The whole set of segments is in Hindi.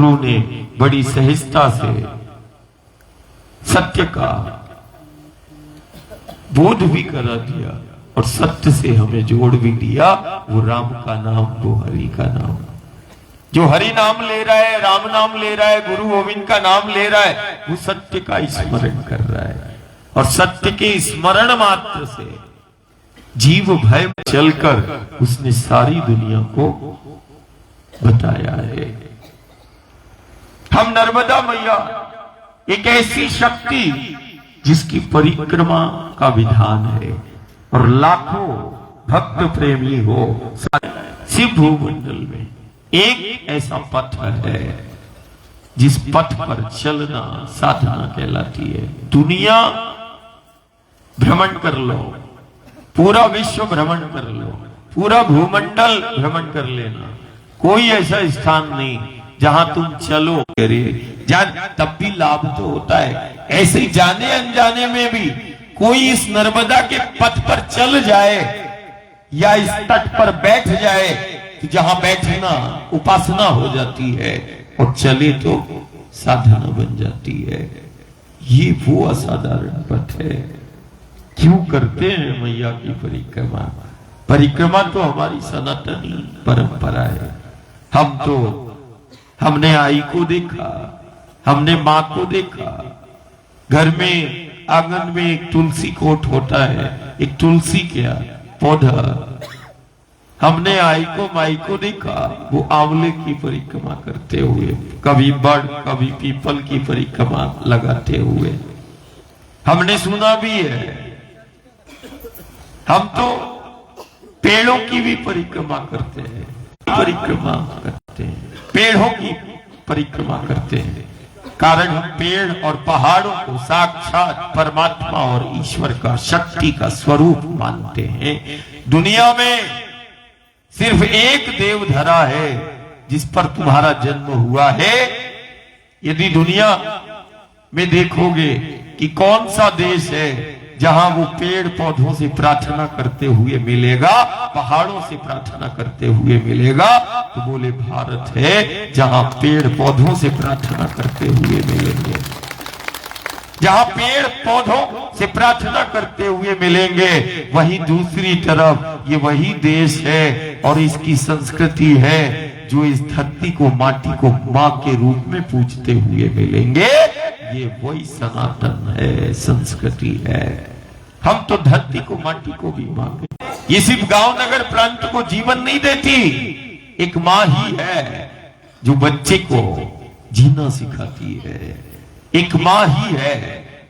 गुरु ने बड़ी सहजता से सत्य का बोध भी करा दिया और सत्य से हमें जोड़ भी दिया। वो राम का नाम, वो हरि का नाम। जो हरि नाम ले रहा है, राम नाम ले रहा है, गुरु गोविंद का नाम ले रहा है, वो सत्य का स्मरण कर रहा है। और सत्य के स्मरण मात्र से जीव भय में चलकर उसने सारी दुनिया को बताया है। हम नर्मदा मैया एक ऐसी शक्ति जिसकी परिक्रमा का विधान है और लाखों भक्त प्रेमी हो शिव भूमंडल में एक ऐसा पथ है जिस पथ पर चलना साधना कहलाती है। दुनिया भ्रमण कर लो, पूरा विश्व भ्रमण कर लो, पूरा भूमंडल भ्रमण कर लेना, कोई ऐसा स्थान नहीं जहां तुम चलो तब भी लाभ तो होता है। ऐसे ही जाने अनजाने में भी कोई इस नर्मदा के पथ पर चल जाए या इस तट पर बैठ जाए तो जहां बैठना उपासना हो जाती है और चले तो साधना बन जाती है। ये वो असाधारण पथ है। क्यों करते हैं मैया की परिक्रमा? परिक्रमा तो हमारी सनातनी परंपरा है। हमने आई को देखा, हमने माँ को देखा। घर में आंगन में एक तुलसी कोट होता है, एक तुलसी का पौधा। हमने आई को माई को देखा, वो आंवले की परिक्रमा करते हुए, कभी बड़ कभी पीपल की परिक्रमा लगाते हुए हमने सुना भी है। हम तो पेड़ों की भी परिक्रमा करते हैं, पेड़ों की परिक्रमा करते हैं। कारण हम पेड़ और पहाड़ों को साक्षात परमात्मा और ईश्वर का, शक्ति का स्वरूप मानते हैं। दुनिया में सिर्फ एक देव धरा है जिस पर तुम्हारा जन्म हुआ है। यदि दुनिया में देखोगे कि कौन सा देश है जहां वो पेड़ पौधों से प्रार्थना करते हुए मिलेगा, पहाड़ों से प्रार्थना करते हुए मिलेगा, तो बोले भारत है। जहां पेड़ पौधों से प्रार्थना करते हुए मिलेंगे, जहां पेड़ पौधों से प्रार्थना करते हुए मिलेंगे, वहीं दूसरी तरफ ये वही देश है और इसकी संस्कृति है जो इस धरती को, माटी को मां के रूप में पूजते हुए मिलेंगे। ये वही सनातन है, संस्कृति है। हम तो धरती को, माटी को भी मांगे। ये सिर्फ गांव नगर प्रांत को जीवन नहीं देती, एक माँ ही है जो बच्चे को जीना सिखाती है। एक माँ ही है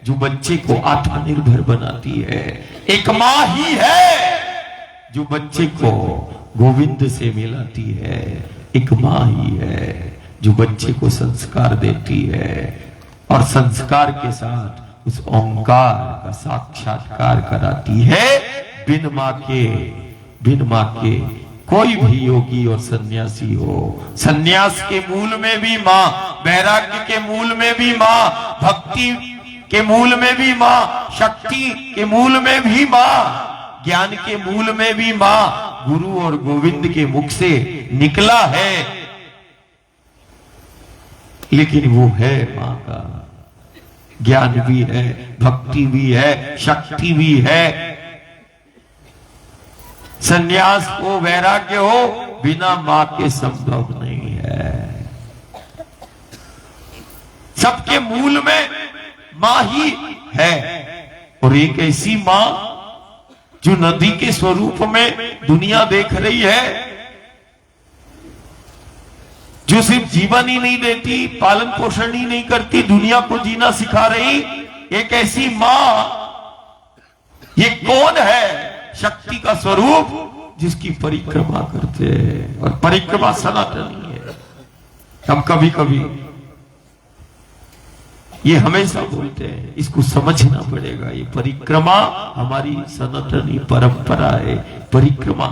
जो बच्चे को आत्मनिर्भर बनाती है। एक माँ ही है जो बच्चे को गोविंद से मिलाती है। एक माँ ही है जो बच्चे को संस्कार देती है और संस्कार के साथ उस ओंकार का साक्षात्कार कराती है। बिन माँ के कोई भी योगी और सन्यासी हो, सन्यास के मूल में भी माँ, वैराग्य के मूल में भी माँ, भक्ति के मूल में भी माँ, शक्ति के मूल में भी माँ, ज्ञान के मूल में भी माँ, गुरु और गोविंद के मुख से निकला है। लेकिन वो है माँ का ज्ञान भी है, भक्ति भी है, शक्ति भी है। संन्यास हो, वैराग्य हो, बिना मां के संभव नहीं है। सबके मूल में मां ही है और एक ऐसी मां जो नदी के स्वरूप में दुनिया देख रही है, जो सिर्फ जीवन ही नहीं देती, पालन पोषण ही नहीं करती, दुनिया को जीना सिखा रही एक ऐसी मां। ये कौन है? शक्ति का स्वरूप जिसकी परिक्रमा करते हैं। और परिक्रमा सनातनी है। हम कभी कभी ये हमेशा बोलते हैं, इसको समझना पड़ेगा। ये परिक्रमा हमारी सनातनी परंपरा है। परिक्रमा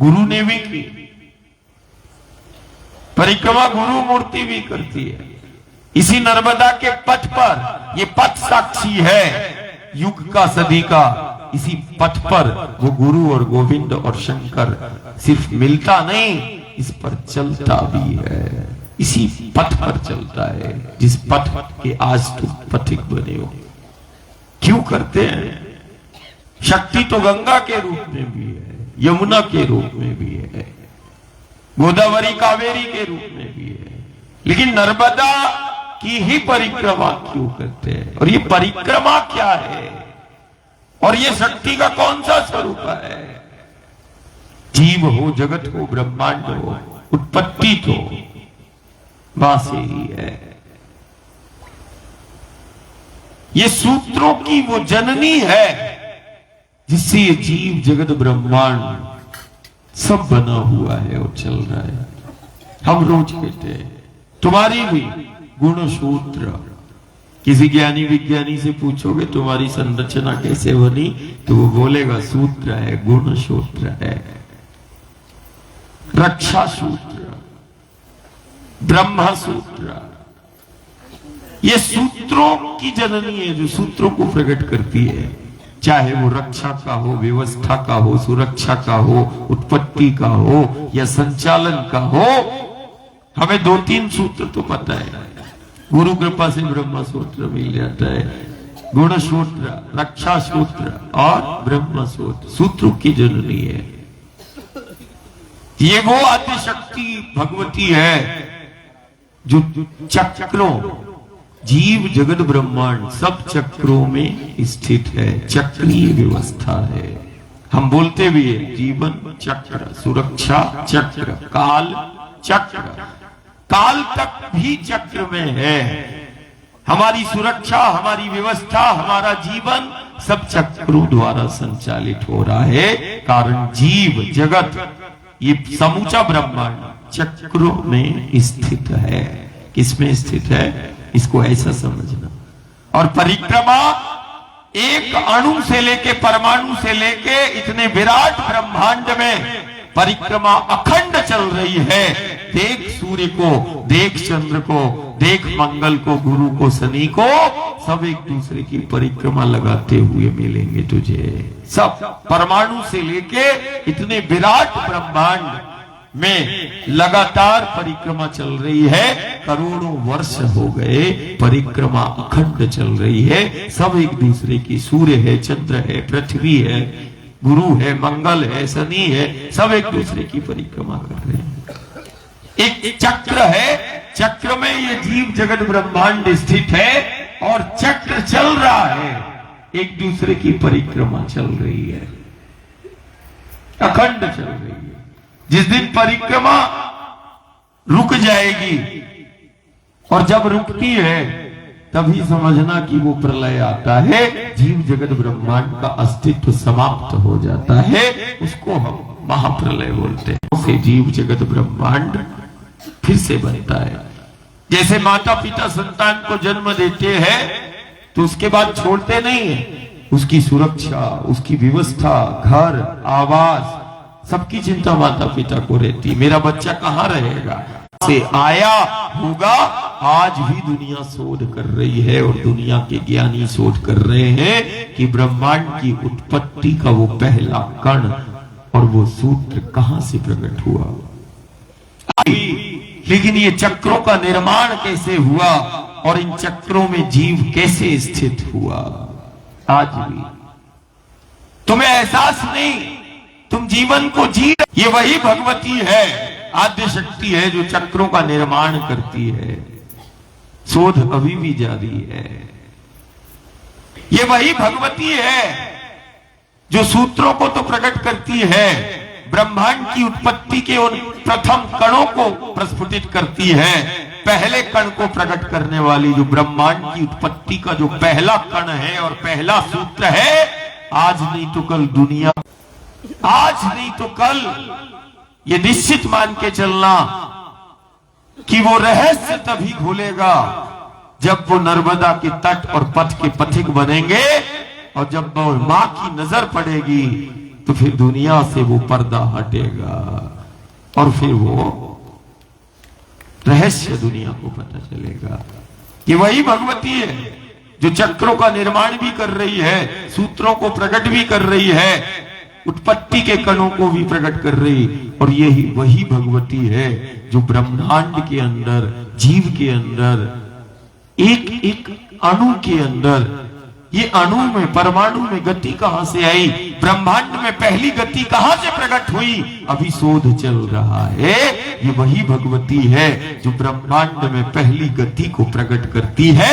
गुरु ने भी की, परिक्रमा गुरु मूर्ति भी करती है। इसी नर्मदा के पथ पर, ये पथ साक्षी है युग का, सदी का। इसी पथ पर वो गुरु और गोविंद और शंकर सिर्फ मिलता नहीं, इस पर चलता भी है। इसी पथ पर चलता है जिस पथ के आज तुम पथिक बने हो। क्यों करते हैं? शक्ति तो गंगा के रूप में भी है, यमुना के रूप में भी है, गोदावरी कावेरी के रूप में भी है, लेकिन नर्मदा की ही परिक्रमा क्यों करते हैं? और ये परिक्रमा क्या है और ये शक्ति का कौन सा स्वरूप है? जीव हो, जगत हो, ब्रह्मांड हो, उत्पत्ति तो मां से ही है। ये सूत्रों की वो जननी है जिससे ये जीव जगत ब्रह्मांड सब बना हुआ है और चल रहा है। हम रोज कहते हैं तुम्हारी भी गुण सूत्र, किसी ज्ञानी विज्ञानी से पूछोगे तुम्हारी संरचना कैसे बनी तो वो बोलेगा सूत्र है, गुण सूत्र है, रक्षा सूत्र, ब्रह्म सूत्र। ये सूत्रों की जननी है जो सूत्रों को प्रकट करती है, चाहे वो रक्षा का हो, व्यवस्था का हो, सुरक्षा का हो, उत्पत्ति का हो या संचालन का हो। हमें 2-3 सूत्र तो पता है, गुरु कृपा से ब्रह्म सूत्र मिल जाता है, गुण सूत्र, रक्षा सूत्र और ब्रह्म सूत्र। सूत्रों की जननी है ये, वो आदि शक्ति भगवती है जो चक्रों, जीव जगत ब्रह्मांड सब चक्रों में स्थित है, चक्रीय व्यवस्था है। हम बोलते भी है जीवन चक्र, सुरक्षा चक्र, काल चक्र, काल तक भी चक्र में है। हमारी सुरक्षा, हमारी व्यवस्था, हमारा जीवन सब चक्रों द्वारा संचालित हो रहा है। कारण जीव जगत ये समूचा ब्रह्मांड चक्रों में स्थित है। किसमें स्थित है इसको ऐसा समझना। और परिक्रमा एक अणु से लेके, परमाणु से लेके इतने विराट ब्रह्मांड में परिक्रमा अखंड चल रही है। देख सूर्य को, देख चंद्र को, देख मंगल को, गुरु को, शनि को, सब एक दूसरे की परिक्रमा लगाते हुए मिलेंगे तुझे। सब परमाणु से लेके इतने विराट ब्रह्मांड में लगातार परिक्रमा चल रही है। करोड़ों वर्ष हो गए परिक्रमा अखंड चल रही है। सब एक दूसरे की, सूर्य है, चंद्र है, पृथ्वी है, गुरु है, मंगल है, शनि है, सब एक दूसरे की परिक्रमा कर रहे हैं। एक चक्र है, चक्र में ये जीव जगत ब्रह्मांड स्थित है और चक्र चल रहा है, एक दूसरे की परिक्रमा चल रही है, अखंड चल रही है। जिस दिन परिक्रमा रुक जाएगी, और जब रुकती है तभी समझना कि वो प्रलय आता है, जीव जगत ब्रह्मांड का अस्तित्व समाप्त हो जाता है, उसको हम महाप्रलय बोलते हैं। उसे जीव जगत ब्रह्मांड फिर से बनता है। जैसे माता पिता संतान को जन्म देते हैं तो उसके बाद छोड़ते नहीं है, उसकी सुरक्षा, उसकी व्यवस्था, घर, आवास, सबकी चिंता माता पिता को रहती है। मेरा बच्चा कहाँ रहेगा, से आया होगा। आज भी दुनिया शोध कर रही है और दुनिया के ज्ञानी शोध कर रहे हैं कि ब्रह्मांड की उत्पत्ति का वो पहला कण और वो सूत्र कहां से प्रकट हुआ। लेकिन ये चक्रों का निर्माण कैसे हुआ और इन चक्रों में जीव कैसे स्थित हुआ, आज भी तुम्हें एहसास नहीं। तुम जीवन को जी, ये वही भगवती है, आद्य शक्ति है जो चक्रों का निर्माण करती है। शोध अभी भी जारी है। ये वही भगवती है जो सूत्रों को तो प्रकट करती है, ब्रह्मांड की उत्पत्ति के उन प्रथम कणों को प्रस्फुटित करती है। पहले कण को प्रकट करने वाली जो ब्रह्मांड की उत्पत्ति का जो पहला कण है और पहला सूत्र है, आज नहीं तो कल दुनिया, आज नहीं तो कल ये निश्चित मान के चलना कि वो रहस्य तभी खुलेगा जब वो नर्मदा के तट और पथ के पथिक बनेंगे, और जब वो मां की नजर पड़ेगी तो फिर दुनिया से वो पर्दा हटेगा और फिर वो रहस्य दुनिया को पता चलेगा। कि वही भगवती है जो चक्रों का निर्माण भी कर रही है, सूत्रों को प्रकट भी कर रही है। उत्पत्ति के कणों को भी प्रकट कर रही। और यही वही भगवती है जो ब्रह्मांड के अंदर, जीव के अंदर, एक एक अणु के अंदर, ये अणु में, परमाणु में गति कहां से आई, ब्रह्मांड में पहली गति कहां से प्रकट हुई, अभी शोध चल रहा है। ये वही भगवती है जो ब्रह्मांड में पहली गति को प्रकट करती है।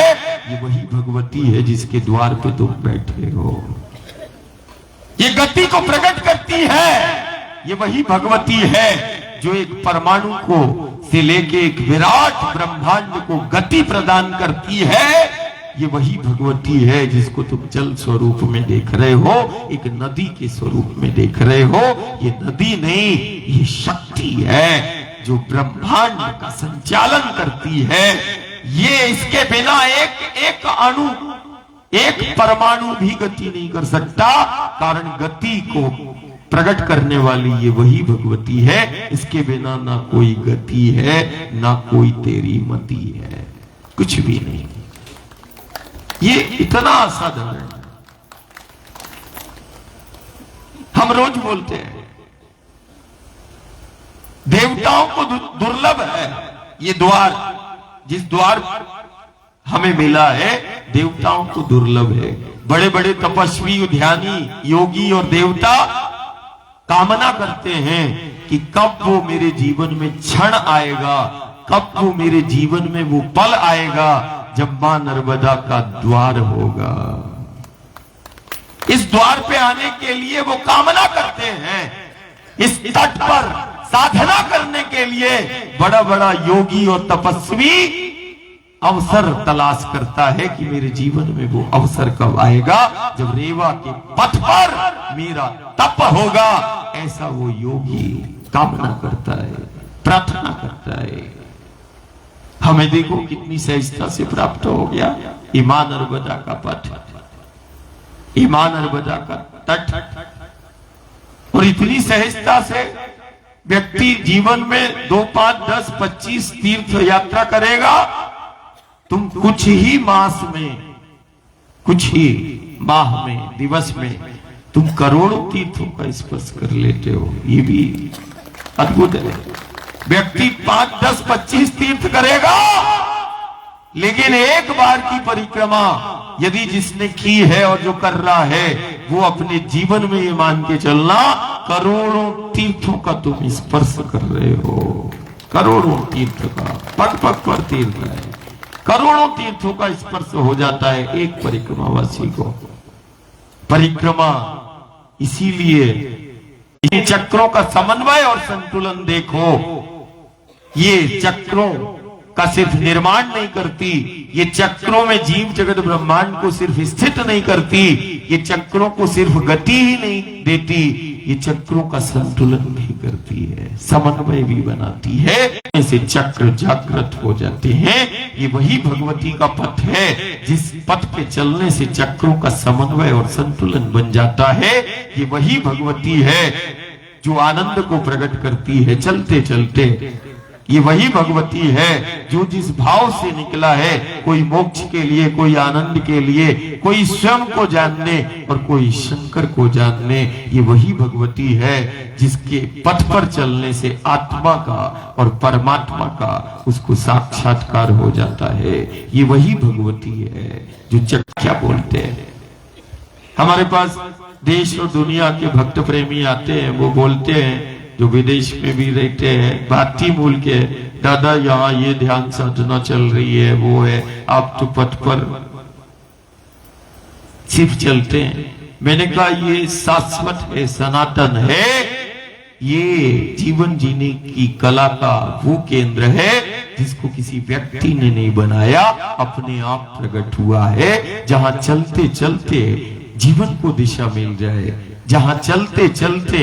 ये वही भगवती है जिसके द्वार पे तुम बैठे हो, ये गति को प्रकट करती है। ये वही भगवती है जो एक परमाणु को से लेके एक विराट ब्रह्मांड को गति प्रदान करती है। ये वही भगवती है जिसको तुम जल स्वरूप में देख रहे हो, एक नदी के स्वरूप में देख रहे हो। ये नदी नहीं, ये शक्ति है जो ब्रह्मांड का संचालन करती है। ये इसके बिना एक अणु, एक परमाणु भी गति नहीं कर सकता, कारण गति को प्रकट करने वाली ये वही भगवती है। इसके बिना ना कोई गति है, ना कोई तेरी मति है, कुछ भी नहीं। ये इतना असाधारण हम रोज बोलते हैं, देवताओं को दुर्लभ है ये द्वार, जिस द्वार हमें मिला है देवताओं को दुर्लभ है। बड़े बड़े तपस्वी, ध्यानी, योगी और देवता कामना करते हैं कि कब वो मेरे जीवन में क्षण आएगा, कब वो मेरे जीवन में वो पल आएगा जब मां नर्मदा का द्वार होगा। इस द्वार पे आने के लिए वो कामना करते हैं। इस तट पर साधना करने के लिए बड़ा बड़ा योगी और तपस्वी अवसर तलाश करता है कि मेरे जीवन में वो अवसर कब आएगा जब रेवा के पथ पर मेरा तप होगा। ऐसा वो योगी कामना करता है, प्रार्थना करता है। हमें देखो कितनी सहजता से प्राप्त हो गया ये मां नर्मदा का पथ, ये मां नर्मदा का तट। और इतनी सहजता से व्यक्ति जीवन में 2, 5, 10, 25 तीर्थ यात्रा करेगा। तुम कुछ ही मास में, कुछ ही माह में, दिवस में तुम करोड़ों तीर्थों का स्पर्श कर लेते हो। ये भी अद्भुत है। व्यक्ति 5, 10, 25 तीर्थ करेगा, लेकिन एक बार की परिक्रमा यदि जिसने की है और जो कर रहा है वो अपने जीवन में ये मान के चलना, करोड़ों तीर्थों का तुम स्पर्श कर रहे हो। करोड़ों तीर्थ का, पग पग पर तीर्थ है, करोड़ों तीर्थों का स्पर्श हो जाता है एक परिक्रमावासी को। परिक्रमा इसीलिए इन चक्रों का समन्वय और संतुलन देखो। ये चक्रों का सिर्फ निर्माण नहीं करती, ये चक्रों में जीव जगत ब्रह्मांड को सिर्फ स्थित नहीं करती, ये चक्रों को सिर्फ गति ही नहीं देती, ये चक्रों का संतुलन भी करती है, समन्वय भी बनाती है। ऐसे चक्र जागृत हो जाते हैं। ये वही भगवती का पथ है जिस पथ पे चलने से चक्रों का समन्वय और संतुलन बन जाता है। ये वही भगवती है जो आनंद को प्रकट करती है चलते चलते। ये वही भगवती है जो जिस भाव से निकला है, कोई मोक्ष के लिए, कोई आनंद के लिए, कोई स्वयं को जानने और कोई शंकर को जानने, ये वही भगवती है जिसके पथ पर चलने से आत्मा का और परमात्मा का उसको साक्षात्कार हो जाता है। ये वही भगवती है जो क्या बोलते हैं। हमारे पास देश और दुनिया के भक्त प्रेमी आते हैं, वो बोलते हैं, जो विदेश में भी रहते हैं, भारतीय मूल के, दादा यहाँ ये ध्यान साधना चल रही है, वो है, आप तो पथ पर सिर्फ चलते हैं। मैंने कहा ये शाश्वत है, सनातन है, ये जीवन जीने की कला का वो केंद्र है जिसको किसी व्यक्ति ने नहीं बनाया, अपने आप प्रकट हुआ है। जहां चलते चलते जीवन को दिशा मिल जाए, जहां चलते चलते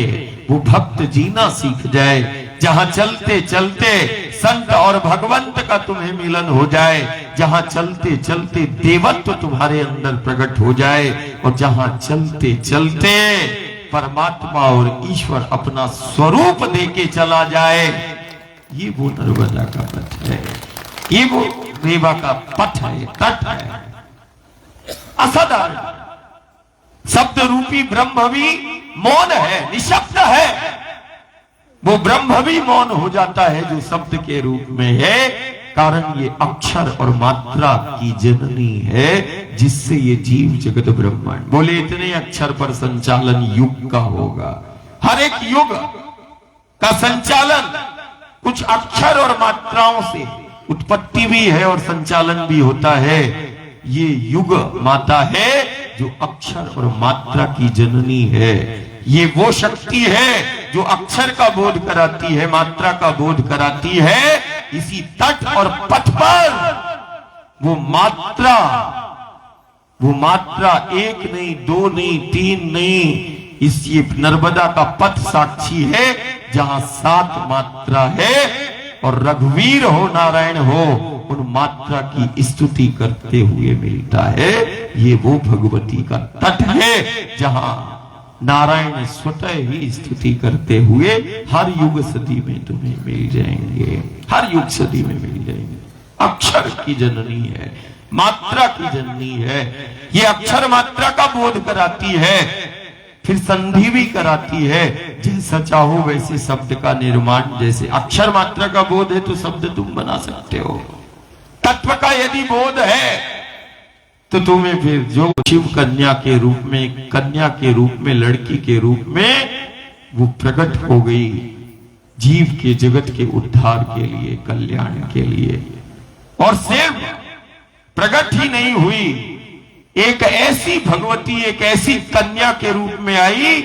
वो भक्त जीना सीख जाए, जहां चलते चलते संत और भगवंत का तुम्हें मिलन हो जाए, जहां चलते चलते देवत्व तुम्हारे अंदर प्रकट हो जाए, और जहां चलते चलते परमात्मा और ईश्वर अपना स्वरूप देके चला जाए, ये वो नर्मदा का पथ है, ये वो रेवा का पथ है, तट है। असाधारण शब्द रूपी ब्रह्म भी मौन है, निशब्द है। वो ब्रह्म भी मौन हो जाता है जो शब्द के रूप में है, कारण ये अक्षर और मात्रा की जननी है, जिससे ये जीव जगत ब्रह्मांड। बोले इतने अक्षर पर संचालन युग का होगा। हर एक युग का संचालन कुछ अक्षर और मात्राओं से उत्पत्ति भी है और संचालन भी होता है। ये युग माता है जो अक्षर और मात्रा की जननी है। ये वो शक्ति है जो अक्षर का बोध कराती है, मात्रा का बोध कराती है। इसी तट और पथ पर वो मात्रा एक नहीं, दो नहीं, तीन नहीं, इस ये नर्मदा का पथ साक्षी है, जहां 7 मात्रा है। और रघुवीर हो, नारायण हो, उन मात्रा की स्तुति करते हुए मिलता है। ये वो भगवती का तट है जहां नारायण स्वतः ही स्तुति करते हुए हर युग सदी में तुम्हें मिल जाएंगे, हर युग सदी में मिल जाएंगे। अक्षर की जननी है, मात्रा की जननी है। ये अक्षर मात्रा का बोध कराती है, फिर संधि भी कराती है। जैसा चाहो वैसे शब्द का निर्माण, जैसे अक्षर मात्रा का बोध है तो शब्द तुम बना सकते हो। तत्व का यदि बोध है तो तुम्हें फिर जो शिव कन्या के रूप में, कन्या के रूप में, लड़की के रूप में वो प्रकट हो गई जीव के जगत के उद्धार के लिए, कल्याण के लिए। और सिर्फ प्रकट ही नहीं हुई, एक ऐसी भगवती, एक ऐसी कन्या के रूप में आई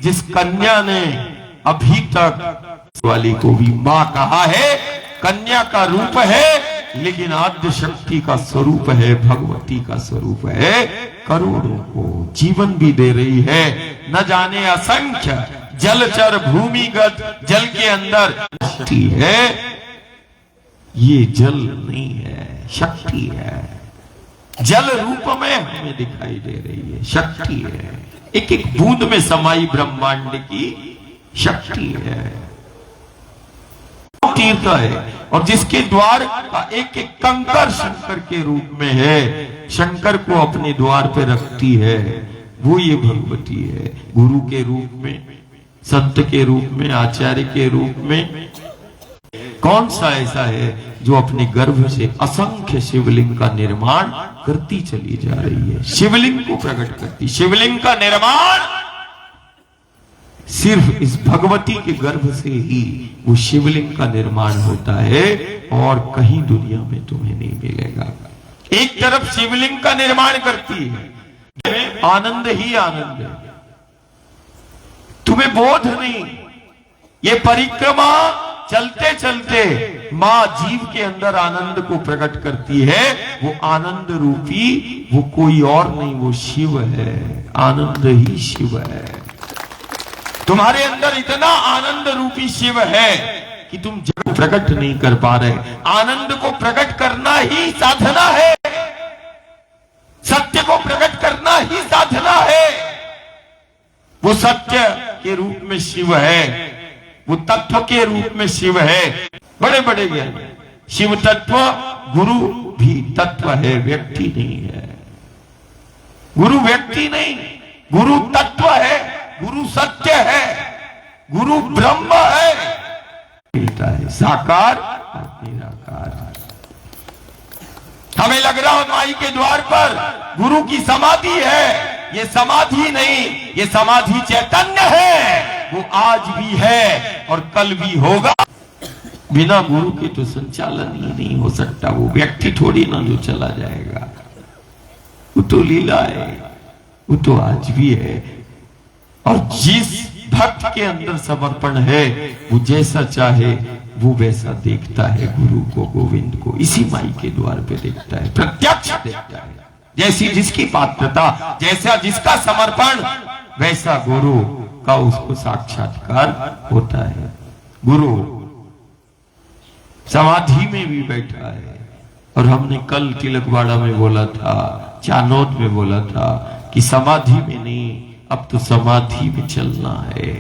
जिस कन्या ने अभी तक वाली को भी मां कहा है। कन्या का रूप है लेकिन आद्य शक्ति का स्वरूप है, भगवती का स्वरूप है। करोड़ों को जीवन भी दे रही है, न जाने असंख्य जलचर भूमिगत जल के अंदर शक्ति है। ये जल नहीं है, शक्ति है। जल रूप में हमें दिखाई दे रही है, शक्ति है। एक एक बूंद में समाई ब्रह्मांड की शक्ति है, तीर्थ है। और जिसके द्वार का एक एक कंकर शंकर के रूप में है, शंकर को अपने द्वार पे रखती है, वो ये भगवती है। गुरु के रूप में, संत के रूप में, आचार्य के रूप में। कौन सा ऐसा है जो अपने गर्भ से असंख्य शिवलिंग का निर्माण करती चली जा रही है, शिवलिंग को प्रकट करती। शिवलिंग का निर्माण सिर्फ इस भगवती के गर्भ से ही वो शिवलिंग का निर्माण होता है, और कहीं दुनिया में तुम्हें नहीं मिलेगा। एक तरफ शिवलिंग का निर्माण करती है, आनंद ही आनंद है, तुम्हें बोध नहीं। ये परिक्रमा चलते चलते मां जीव के अंदर आनंद को प्रकट करती है। वो आनंद रूपी वो कोई और नहीं, वो शिव है। आनंद ही शिव है। तुम्हारे अंदर इतना आनंद रूपी शिव है कि तुम जब प्रकट नहीं कर पा रहे। आनंद को प्रकट करना ही साधना है, सत्य को प्रकट करना ही साधना है। वो सत्य के रूप में शिव है, वो तत्व के रूप में शिव है। बड़े बड़े ज्ञान, शिव तत्व, गुरु भी तत्व है, व्यक्ति नहीं है। गुरु व्यक्ति नहीं, गुरु तत्व है, गुरु सत्य है, गुरु ब्रह्म है। मिलता है साकार और निराकार। हमें लग रहा है माई के द्वार पर गुरु की समाधि है, ये समाधि नहीं, ये समाधि चैतन्य है। वो आज भी है और कल भी होगा। बिना गुरु के तो संचालन ही नहीं हो सकता। वो व्यक्ति थोड़ी ना जो चला जाएगा, वो तो लीला है, वो तो आज भी है। और जिस भक्त के अंदर समर्पण है, वो जैसा चाहे वो वैसा देखता है गुरु को, गोविंद को। इसी माई के द्वार पे देखता है, प्रत्यक्ष देखता है। जैसी जिसकी पात्रता, जैसा जिसका समर्पण, वैसा गुरु का उसको साक्षात्कार होता है। गुरु समाधि में भी बैठा है। और हमने कल तिलकवाड़ा में बोला था, चानोद में बोला था कि समाधि में नहीं, अब तो समाधि में चलना है।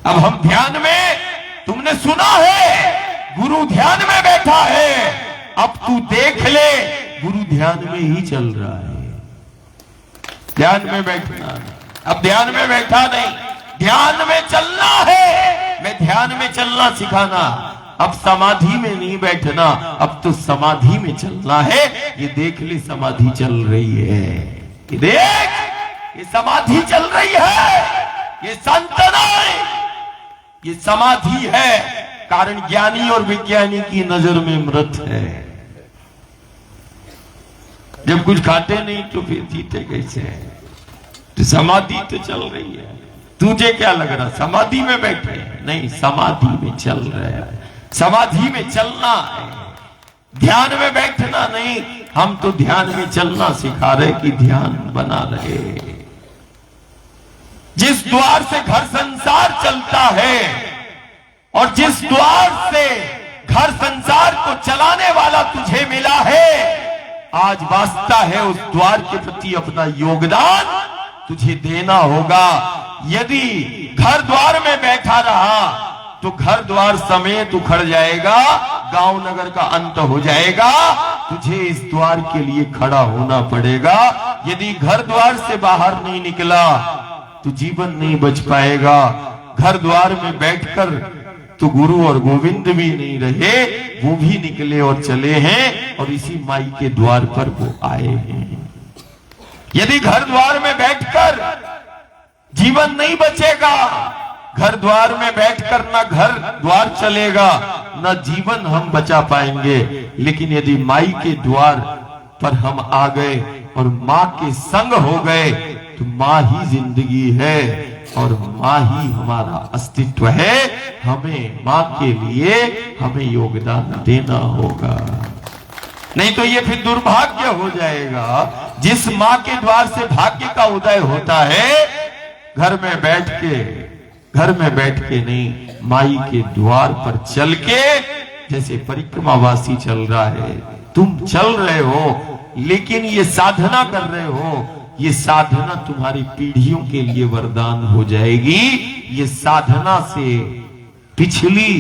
अब हम ध्यान में, तुमने सुना है गुरु ध्यान में बैठा है, अब तू देख ले गुरु ध्यान में ही चल रहा है। ध्यान में बैठना नहीं। अब ध्यान में बैठा नहीं, ध्यान में चलना है। मैं ध्यान में चलना सिखाना, अब समाधि में नहीं बैठना, अब तो समाधि में चलना है। ये देख ले समाधि चल रही है, ये देख, ये समाधि चल रही है, ये संतना है, ये समाधि है। कारण ज्ञानी और विज्ञानी की नजर में मृत है। जब कुछ खाते नहीं तो फिर जीते कैसे हैं? तो समाधि तो चल रही है। तुझे क्या लग रहा समाधि में बैठे हैं? नहीं, समाधि में चल रहे हैं। समाधि में चलना है, ध्यान में बैठना नहीं। हम तो ध्यान में चलना सिखा रहे कि ध्यान बना रहे। जिस द्वार से घर संसार चलता है और जिस द्वार से घर संसार को चलाने वाला तुझे मिला है, आज वास्ता है उस द्वार के प्रति अपना योगदान तुझे देना होगा। यदि घर द्वार में बैठा रहा तो घर द्वार समेत उखड़ जाएगा, गांव नगर का अंत हो जाएगा। तुझे इस द्वार के लिए खड़ा होना पड़ेगा। यदि घर द्वार से बाहर नहीं निकला तो जीवन नहीं बच पाएगा। घर द्वार में बैठकर तो गुरु और गोविंद भी नहीं रहे, वो भी निकले और चले हैं और इसी माई के द्वार पर वो आए हैं। यदि घर द्वार में बैठकर जीवन नहीं बचेगा, घर द्वार में बैठकर ना घर द्वार चलेगा ना जीवन हम बचा पाएंगे। लेकिन यदि माई के द्वार पर हम आ गए और माँ के संग हो गए तो माँ ही जिंदगी है और माँ ही हमारा अस्तित्व है। हमें माँ के लिए हमें योगदान देना होगा, नहीं तो ये फिर दुर्भाग्य हो जाएगा। जिस माँ के द्वार से भाग्य का उदय होता है, घर में बैठ के नहीं, माई के द्वार पर चल के, जैसे परिक्रमावासी चल रहा है, तुम चल रहे हो, लेकिन ये साधना कर रहे हो। ये साधना तुम्हारी पीढ़ियों के लिए वरदान हो जाएगी। ये साधना से पिछली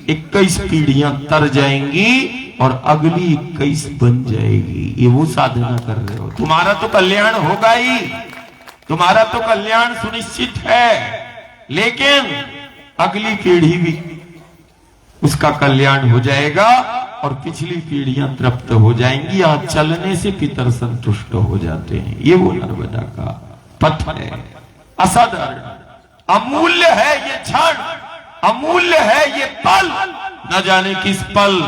21 पीढ़ियां तर जाएंगी और अगली 21 बन जाएगी। ये वो साधना कर रहे हो। तुम्हारा तो कल्याण होगा ही, तुम्हारा तो कल्याण सुनिश्चित है, लेकिन अगली पीढ़ी भी उसका कल्याण हो जाएगा और पिछली पीढ़ियां तृप्त हो जाएंगी। आज चलने से पितर संतुष्ट हो जाते हैं। ये वो नर्मदा का पथ है, असाधारण, अमूल्य है ये क्षण, अमूल्य है ये पल। न जाने किस पल,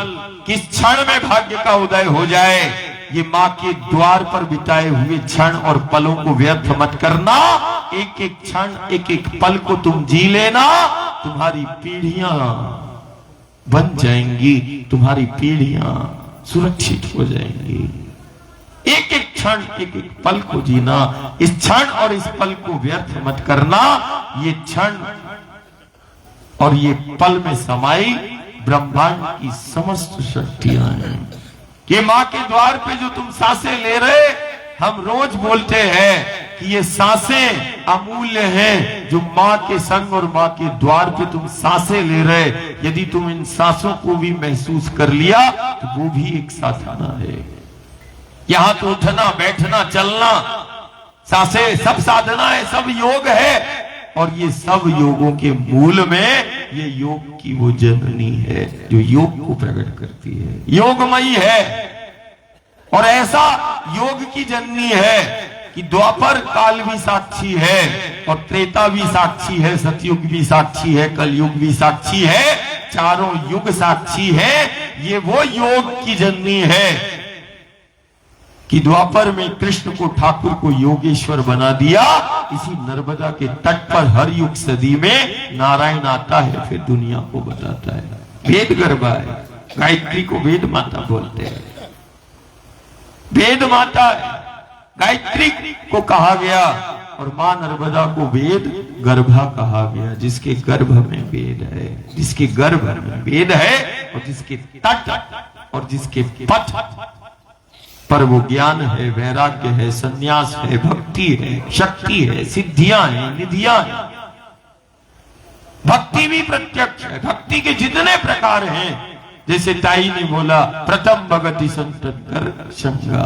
किस क्षण में भाग्य का उदय हो जाए। ये माँ के द्वार पर बिताए हुए क्षण और पलों को व्यर्थ मत करना। एक एक क्षण, एक एक पल को तुम जी लेना। तुम्हारी पीढ़ियां बन जाएंगी, तुम्हारी पीढ़ियां सुरक्षित हो जाएंगी। एक एक क्षण, एक एक पल को जीना। इस क्षण और इस पल को व्यर्थ मत करना। ये क्षण और ये पल में समाई ब्रह्मांड की समस्त शक्तियां हैं। ये माँ के द्वार पे जो तुम सांसें ले रहे, हम रोज बोलते हैं कि ये सांसें अमूल्य हैं। जो माँ के संग और माँ के द्वार पे तुम सांसें ले रहे, यदि तुम इन सांसों को भी महसूस कर लिया तो वो भी एक साधना है। यहाँ तो उठना, बैठना, चलना, सांसें सब साधना है, सब योग है। और ये सब योगों के मूल में ये योग की वो जननी है जो योग को प्रकट करती है, योगमयी है। और ऐसा योग की जननी है कि द्वापर काल भी साक्षी है और त्रेता भी साक्षी है, सतयुग भी साक्षी है, कलयुग भी साक्षी है, चारों युग साक्षी है। ये वो योग की जननी है कि द्वापर में कृष्ण को, ठाकुर को योगेश्वर बना दिया। इसी नर्मदा के तट पर हर युग सदी में नारायण आता है, फिर दुनिया को बताता है। वेद गर्भा है, गायत्री को वेद माता बोलते हैं। वेद माता है, गायत्री को कहा गया, और मां नर्मदा को वेद गर्भा कहा गया। जिसके गर्भ में वेद है, जिसके गर्भ में वेद है, और जिसके तट और जिसके पथ पर वो ज्ञान है, वैराग्य है, संन्यास है, भक्ति है, शक्ति है, सिद्धियां हैं, निधियां हैं। भक्ति भी प्रत्यक्ष है। भक्ति के जितने प्रकार हैं, जैसे ताई ने बोला, प्रथम भगति संतन कर शंगा।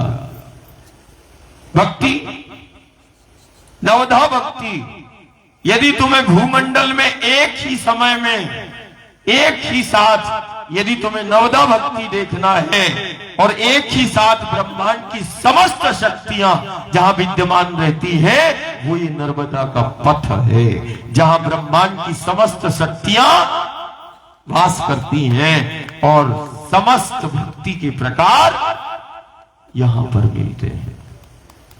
भक्ति नवधा भक्ति, यदि तुम्हें भूमंडल में एक ही समय में एक ही साथ यदि तुम्हें नवधा भक्ति देखना है और एक ही साथ ब्रह्मांड की समस्त शक्तियां जहां विद्यमान रहती है, वो ये नर्मदा का पथ है जहां ब्रह्मांड की समस्त शक्तियां वास करती हैं और समस्त भक्ति के प्रकार यहां पर मिलते हैं।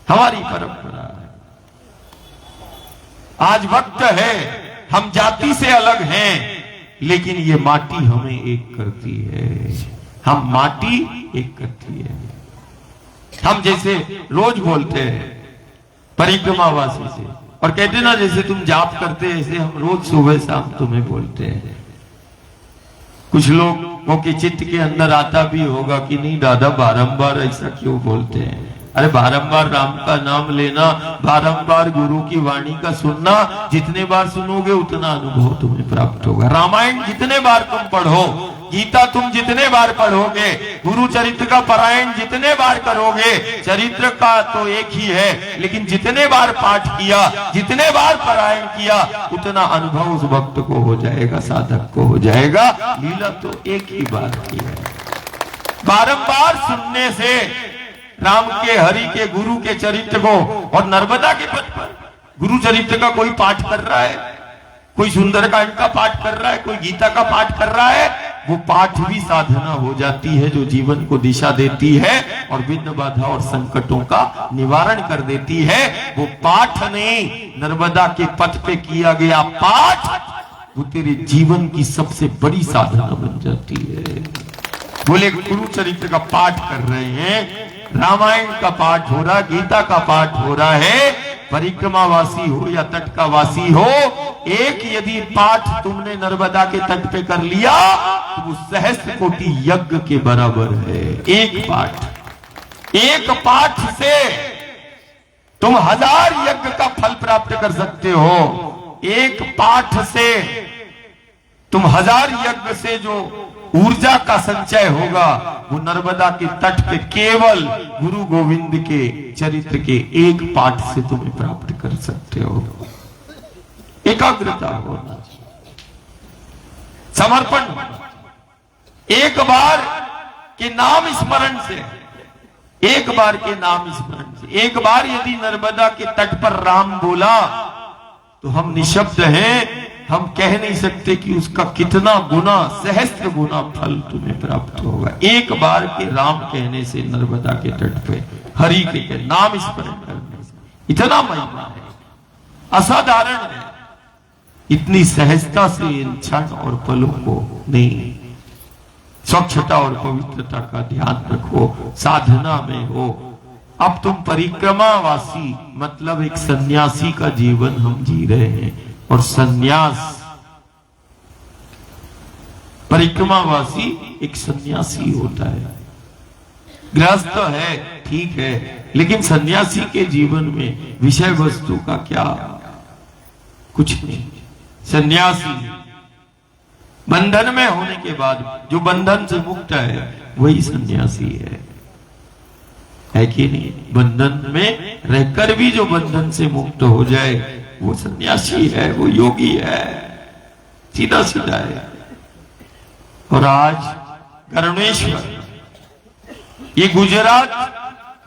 हमारी परंपरा है। आज वक्त है, हम जाति से अलग हैं, लेकिन ये माटी हमें एक करती है। हम माटी एक करती है। हम जैसे रोज बोलते हैं परिक्रमावासी से, और कहते ना जैसे तुम जाप करते हैं, ऐसे हम रोज सुबह शाम तुम्हें बोलते हैं। कुछ लोगों के चित्त के अंदर आता भी होगा कि नहीं दादा बारंबार ऐसा क्यों बोलते हैं। अरे बारंबार राम का नाम लेना, बारंबार गुरु की वाणी का सुनना, जितने बार सुनोगे उतना अनुभव तुम्हें प्राप्त होगा। रामायण जितने बार तुम पढ़ो, गीता तुम जितने बार पढ़ोगे, गुरु चरित्र का पारायण जितने बार करोगे, चरित्र का तो एक ही है, लेकिन जितने बार पाठ किया, जितने बार पारायण किया, उतना अनुभव उस भक्त को हो जाएगा, साधक को हो जाएगा। लीला तो एक ही बार की है। बारंबार सुनने से राम के, हरि के, गुरु के चरित्र को, और नर्मदा के पथ पर गुरु चरित्र का कोई पाठ कर रहा है, कोई सुंदरकांड का पाठ कर रहा है, कोई गीता का पाठ कर रहा है, वो पाठ भी साधना हो जाती है जो जीवन को दिशा देती है और विघ्न बाधा और संकटों का निवारण कर देती है। वो पाठ नहीं, नर्मदा के पथ पे किया गया पाठ, वो तेरे जीवन की सबसे बड़ी साधना बन जाती है। बोले गुरु चरित्र का पाठ कर रहे हैं, रामायण का पाठ हो रहा, गीता का पाठ हो रहा है, परिक्रमावासी हो या तट का वासी हो, एक यदि पाठ तुमने नर्मदा के तट पे कर लिया तो वो सहस्त्र कोटि यज्ञ के बराबर है। एक पाठ से तुम 1000 यज्ञ का फल प्राप्त कर सकते हो। एक पाठ से तुम 1000 यज्ञ से जो ऊर्जा का संचय होगा, वो नर्मदा के तट पे केवल गुरु गोविंद के चरित्र के एक पाठ से तुम्हें प्राप्त कर सकते हो। एकाग्रता होना, समर्पण, एक बार के नाम स्मरण से, एक बार के नाम स्मरण से, एक बार यदि नर्मदा के तट पर राम बोला तो हम निशब्द हैं। हम कह नहीं सकते कि उसका कितना गुना, सहस्त्र गुना फल तुम्हें प्राप्त होगा। एक बार के राम कहने से, नर्मदा के तट पे हरि के नाम स्मरण करने से इतना महिमा है, असाधारण है। इतनी सहजता से इन क्षण और पलों को नहीं, स्वच्छता और पवित्रता का ध्यान रखो, साधना में हो। अब तुम परिक्रमावासी मतलब एक सन्यासी का जीवन हम जी रहे हैं, और सन्यास, परिक्रमावासी एक सन्यासी होता है। गृहस्थ है ठीक है, लेकिन सन्यासी के जीवन में विषय वस्तु का क्या, कुछ नहीं। सन्यासी बंधन में होने के बाद जो बंधन से मुक्त है वही सन्यासी है कि नहीं? बंधन में रहकर भी जो बंधन से मुक्त हो जाए वो सन्यासी है, वो योगी है, सीधा सीधा है। और आज करुणेश्वर ये गुजरात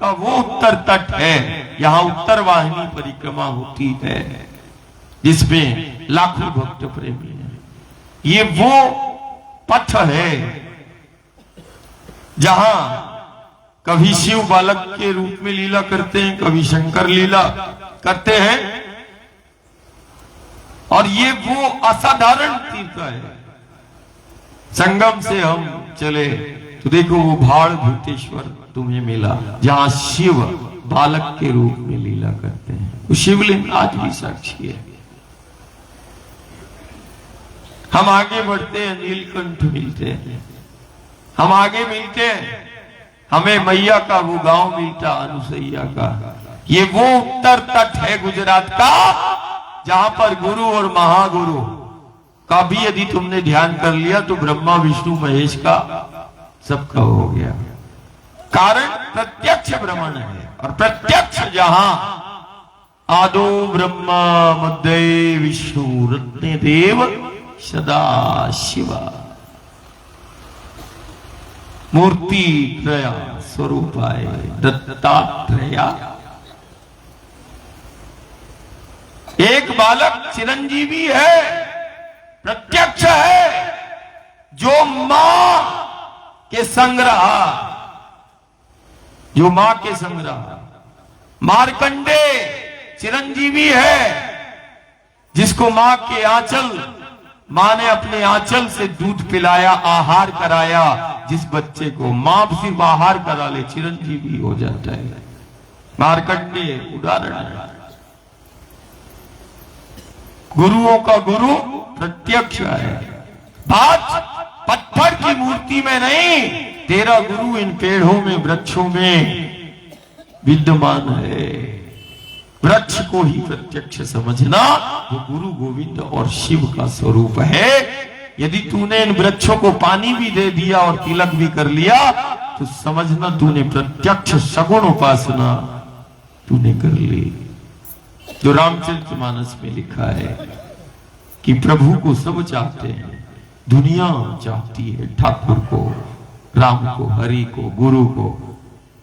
का वो उत्तर तट है, यहां उत्तर वाहिनी परिक्रमा होती है जिसमें लाखों भक्त प्रेमी हैं। ये वो पथ है जहां कभी शिव बालक के रूप में लीला करते हैं, कभी शंकर लीला करते हैं, और ये वो असाधारण तीर्थ है। संगम से हम चले तो देखो वो भाड़ भूतेश्वर तुम्हें मिला, जहां शिव बालक के रूप में लीला करते हैं। वो शिवलिंग आज भी साक्षी है। हम आगे बढ़ते हैं, नीलकंठ मिलते हैं, हम आगे मिलते हैं, हमें मैया का वो गांव मिलता अनुसैया का। ये वो उत्तर तट है गुजरात का जहां पर गुरु और महागुरु का भी यदि तुमने ध्यान कर लिया तो ब्रह्मा विष्णु महेश का सबका हो गया। कारण प्रत्यक्ष भ्रमण है, और प्रत्यक्ष जहां आदो ब्रह्मा मध्य विष्णु रत्ने देव सदा शिवा। मूर्ति त्रया स्वरूपाय दत्तात्रेया। एक बालक चिरंजीवी है, प्रत्यक्ष है, जो मां के संग रहा, जो मां के संग रहा। मार्कंडे चिरंजीवी है, जिसको मां के आंचल, मां ने अपने आंचल से दूध पिलाया, आहार कराया। जिस बच्चे को मां सिर्फ आहार करा ले, चिरंजीवी हो जाता है। मार्कंडे उदाहरण है। गुरुओं का गुरु प्रत्यक्ष है। बात पत्थर की मूर्ति में नहीं, तेरा गुरु इन पेड़ों में, वृक्षों में विद्यमान है। वृक्ष को ही प्रत्यक्ष समझना, वो गुरु गोविंद और शिव का स्वरूप है। यदि तूने इन वृक्षों को पानी भी दे दिया और तिलक भी कर लिया, तो समझना तूने प्रत्यक्ष सगुण उपासना तूने कर ली। जो रामचरितमानस में लिखा है कि प्रभु को सब चाहते हैं, दुनिया चाहती है ठाकुर को, राम को, हरि को, गुरु को।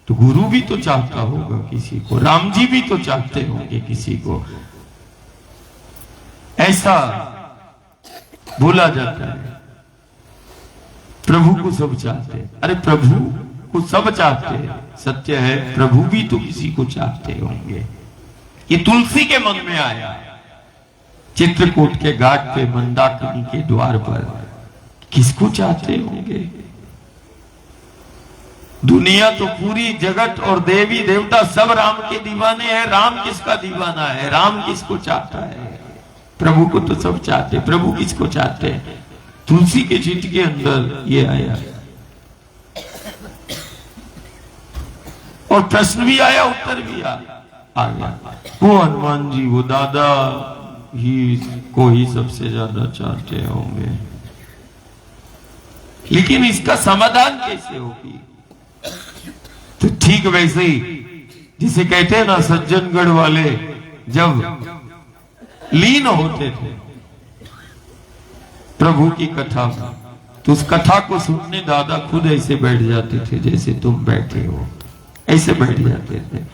तो गुरु भी तो चाहता होगा किसी को, राम जी भी तो चाहते होंगे किसी को। ऐसा बोला जाता है प्रभु को सब चाहते हैं। अरे प्रभु को सब चाहते हैं, सत्य है, प्रभु भी तो किसी को चाहते होंगे। ये तुलसी के मन में आया, चित्रकूट के घाट पे मंदाकिनी के द्वार पर, किसको चाहते होंगे? दुनिया तो पूरी जगत और देवी देवता सब राम के दीवाने हैं। राम किसका दीवाना है? राम किसको चाहता है? प्रभु को तो सब चाहते। प्रभु किसको चाहते हैं? तुलसी के चित्र के अंदर ये आया और प्रश्न भी आया, उत्तर भी आ गया। वो हनुमान जी, वो दादा ही को ही सबसे ज्यादा चाहते होंगे, लेकिन इसका समाधान कैसे होगी? तो ठीक वैसे ही जिसे कहते हैं ना, सज्जनगढ़ वाले जब लीन होते थे प्रभु की कथा में, तो उस कथा को सुनने दादा खुद ऐसे बैठ जाते थे जैसे तुम बैठे हो, ऐसे बैठ जाते थे।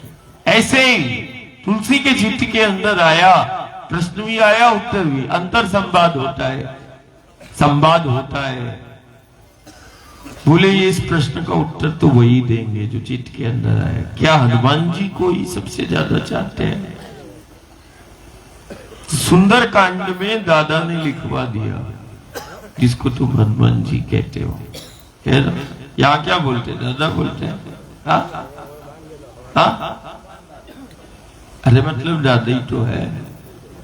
ऐसे ही तुलसी के चित्त के अंदर आया, प्रश्न भी आया, उत्तर भी, अंतर संवाद होता है, संवाद होता है। बोले ये इस प्रश्न का उत्तर तो वही देंगे जो चित्त के अंदर आया। क्या हनुमान जी को ही सबसे ज्यादा चाहते हैं? सुंदर कांड में दादा ने लिखवा दिया, जिसको तुम हनुमान जी कहते हो, है ना? यहाँ क्या बोलते, दादा बोलते हैं? हाँ हाँ, अरे मतलब दादा ही तो है।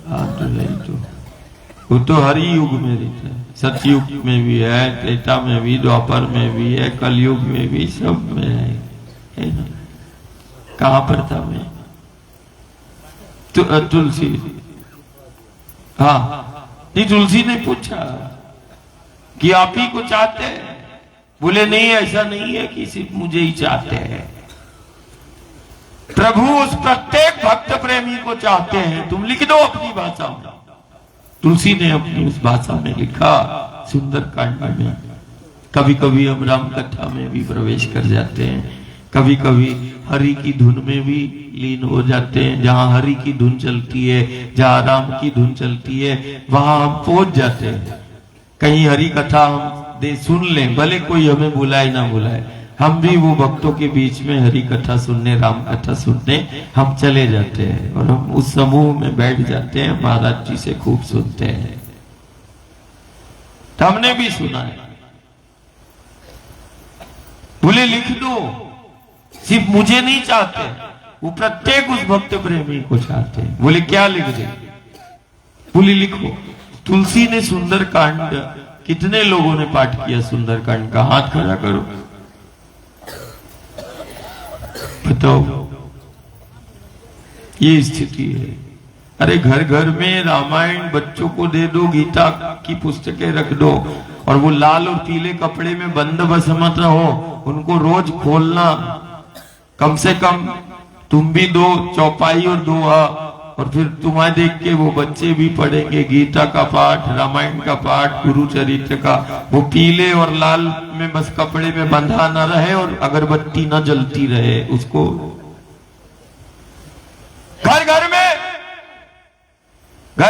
हाँ तो है ही तो, वो तो हर युग में रहता है, सतयुग में भी है, त्रेता में भी, द्वापर में भी है, कलयुग में भी, सब में है ना? कहाँ पर था मैं? तो तुलसी, हाँ नहीं, तुलसी ने पूछा कि आप ही को चाहते हैं? बोले नहीं, ऐसा नहीं है कि सिर्फ मुझे ही चाहते हैं। प्रभु उस प्रत्येक भक्त प्रेमी को चाहते हैं। तुम लिख दो अपनी भाषा में। तुलसी ने अपनी उस भाषा में लिखा, सुंदर कांड में। कभी कभी हम राम कथा में भी प्रवेश कर जाते हैं, कभी कभी हरि की धुन में भी लीन हो जाते हैं। जहां हरि की धुन चलती है, जहां राम की धुन चलती है, वहां हम पहुंच जाते हैं। कहीं हरि कथा हम सुन लें, भले कोई हमें बुलाए ना बुलाए, हम भी वो भक्तों के बीच में हरि कथा सुनने, राम कथा सुनने हम चले जाते हैं और हम उस समूह में बैठ जाते हैं, महाराज जी से खूब सुनते हैं। तो हमने भी सुना है। बोले लिख दो, सिर्फ मुझे नहीं चाहते, वो प्रत्येक उस भक्त प्रेमी को चाहते हैं। बोले क्या लिख दे? बोले लिखो, तुलसी ने सुंदर कांड, कितने लोगों ने पाठ किया सुंदर कांड का? हाथ खड़ा करो, बताओ। ये स्थिति है। अरे घर घर में रामायण बच्चों को दे दो, गीता की पुस्तकें रख दो, और वो लाल और पीले कपड़े में बंद बस मत रहो, उनको रोज खोलना। कम से कम तुम भी 2 चौपाई और 2 और फिर तुम्हें देख के वो बच्चे भी पढ़ेंगे गीता का पाठ, रामायण का पाठ, गुरुचरित्र का। वो पीले और लाल में बस कपड़े में बंधा न रहे और अगरबत्ती न जलती रहे, उसको घर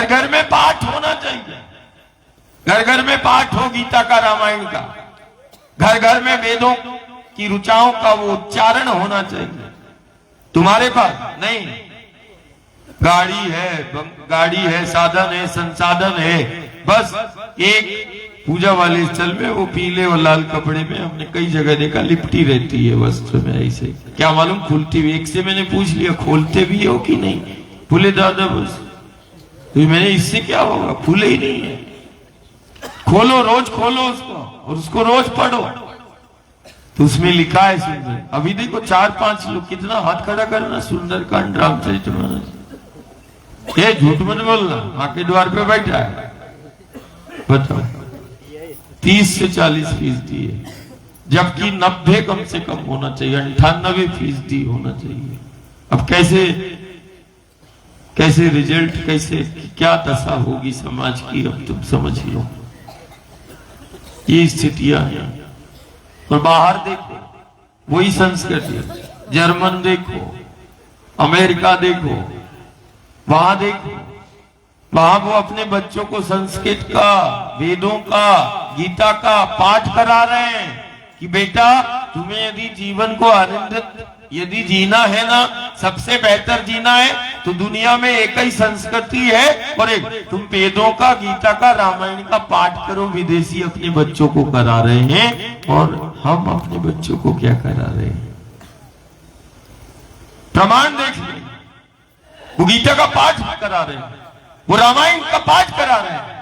घर में पाठ होना चाहिए। घर घर में पाठ हो गीता का, रामायण का। घर घर में वेदों की ऋचाओं का वो उच्चारण होना चाहिए। तुम्हारे पास नहीं, गाड़ी है, साधन है, संसाधन है, बस एक पूजा वाले स्थल में वो पीले और लाल कपड़े में हमने कई जगह देखा लिपटी रहती है वस्त्र में ऐसे, क्या मालूम खुलती हुई। एक से मैंने पूछ लिया खोलते भी हो कि नहीं, बोले दादा बस। तो मैंने इससे क्या होगा, खुले ही नहीं है। खोलो, रोज खोलो उसको और उसको रोज पढ़ो। तो उसमें लिखा है सुंदर, अभी देखो 4-5 लोग कितना हाथ खड़ा करना, सुंदरकांड, रामचरितमानस। ये झूठ मत बोलना, मां के द्वार पे बैठा है। बताओ 30 से 40% है, जबकि 90 कम से कम होना चाहिए, 98% होना चाहिए। अब कैसे रिजल्ट, कैसे क्या दशा होगी समाज की, अब तुम समझ लो। ये स्थितियां हैं। और बाहर देखो वही संस्कृति, जर्मन देखो, अमेरिका देखो, वहां देखो, वहां वो अपने बच्चों को संस्कृत का, वेदों का, गीता का पाठ करा रहे हैं कि बेटा तुम्हें यदि जीवन को आनंदित यदि जीना है ना, सबसे बेहतर जीना है तो दुनिया में एक ही संस्कृति है और एक तुम वेदों का, गीता का, रामायण का पाठ करो। विदेशी अपने बच्चों को करा रहे हैं और हम अपने बच्चों को क्या करा रहे हैं, प्रमाण देख लें। वो गीता का पाठ करा रहे हैं, वो रामायण का पाठ करा रहे हैं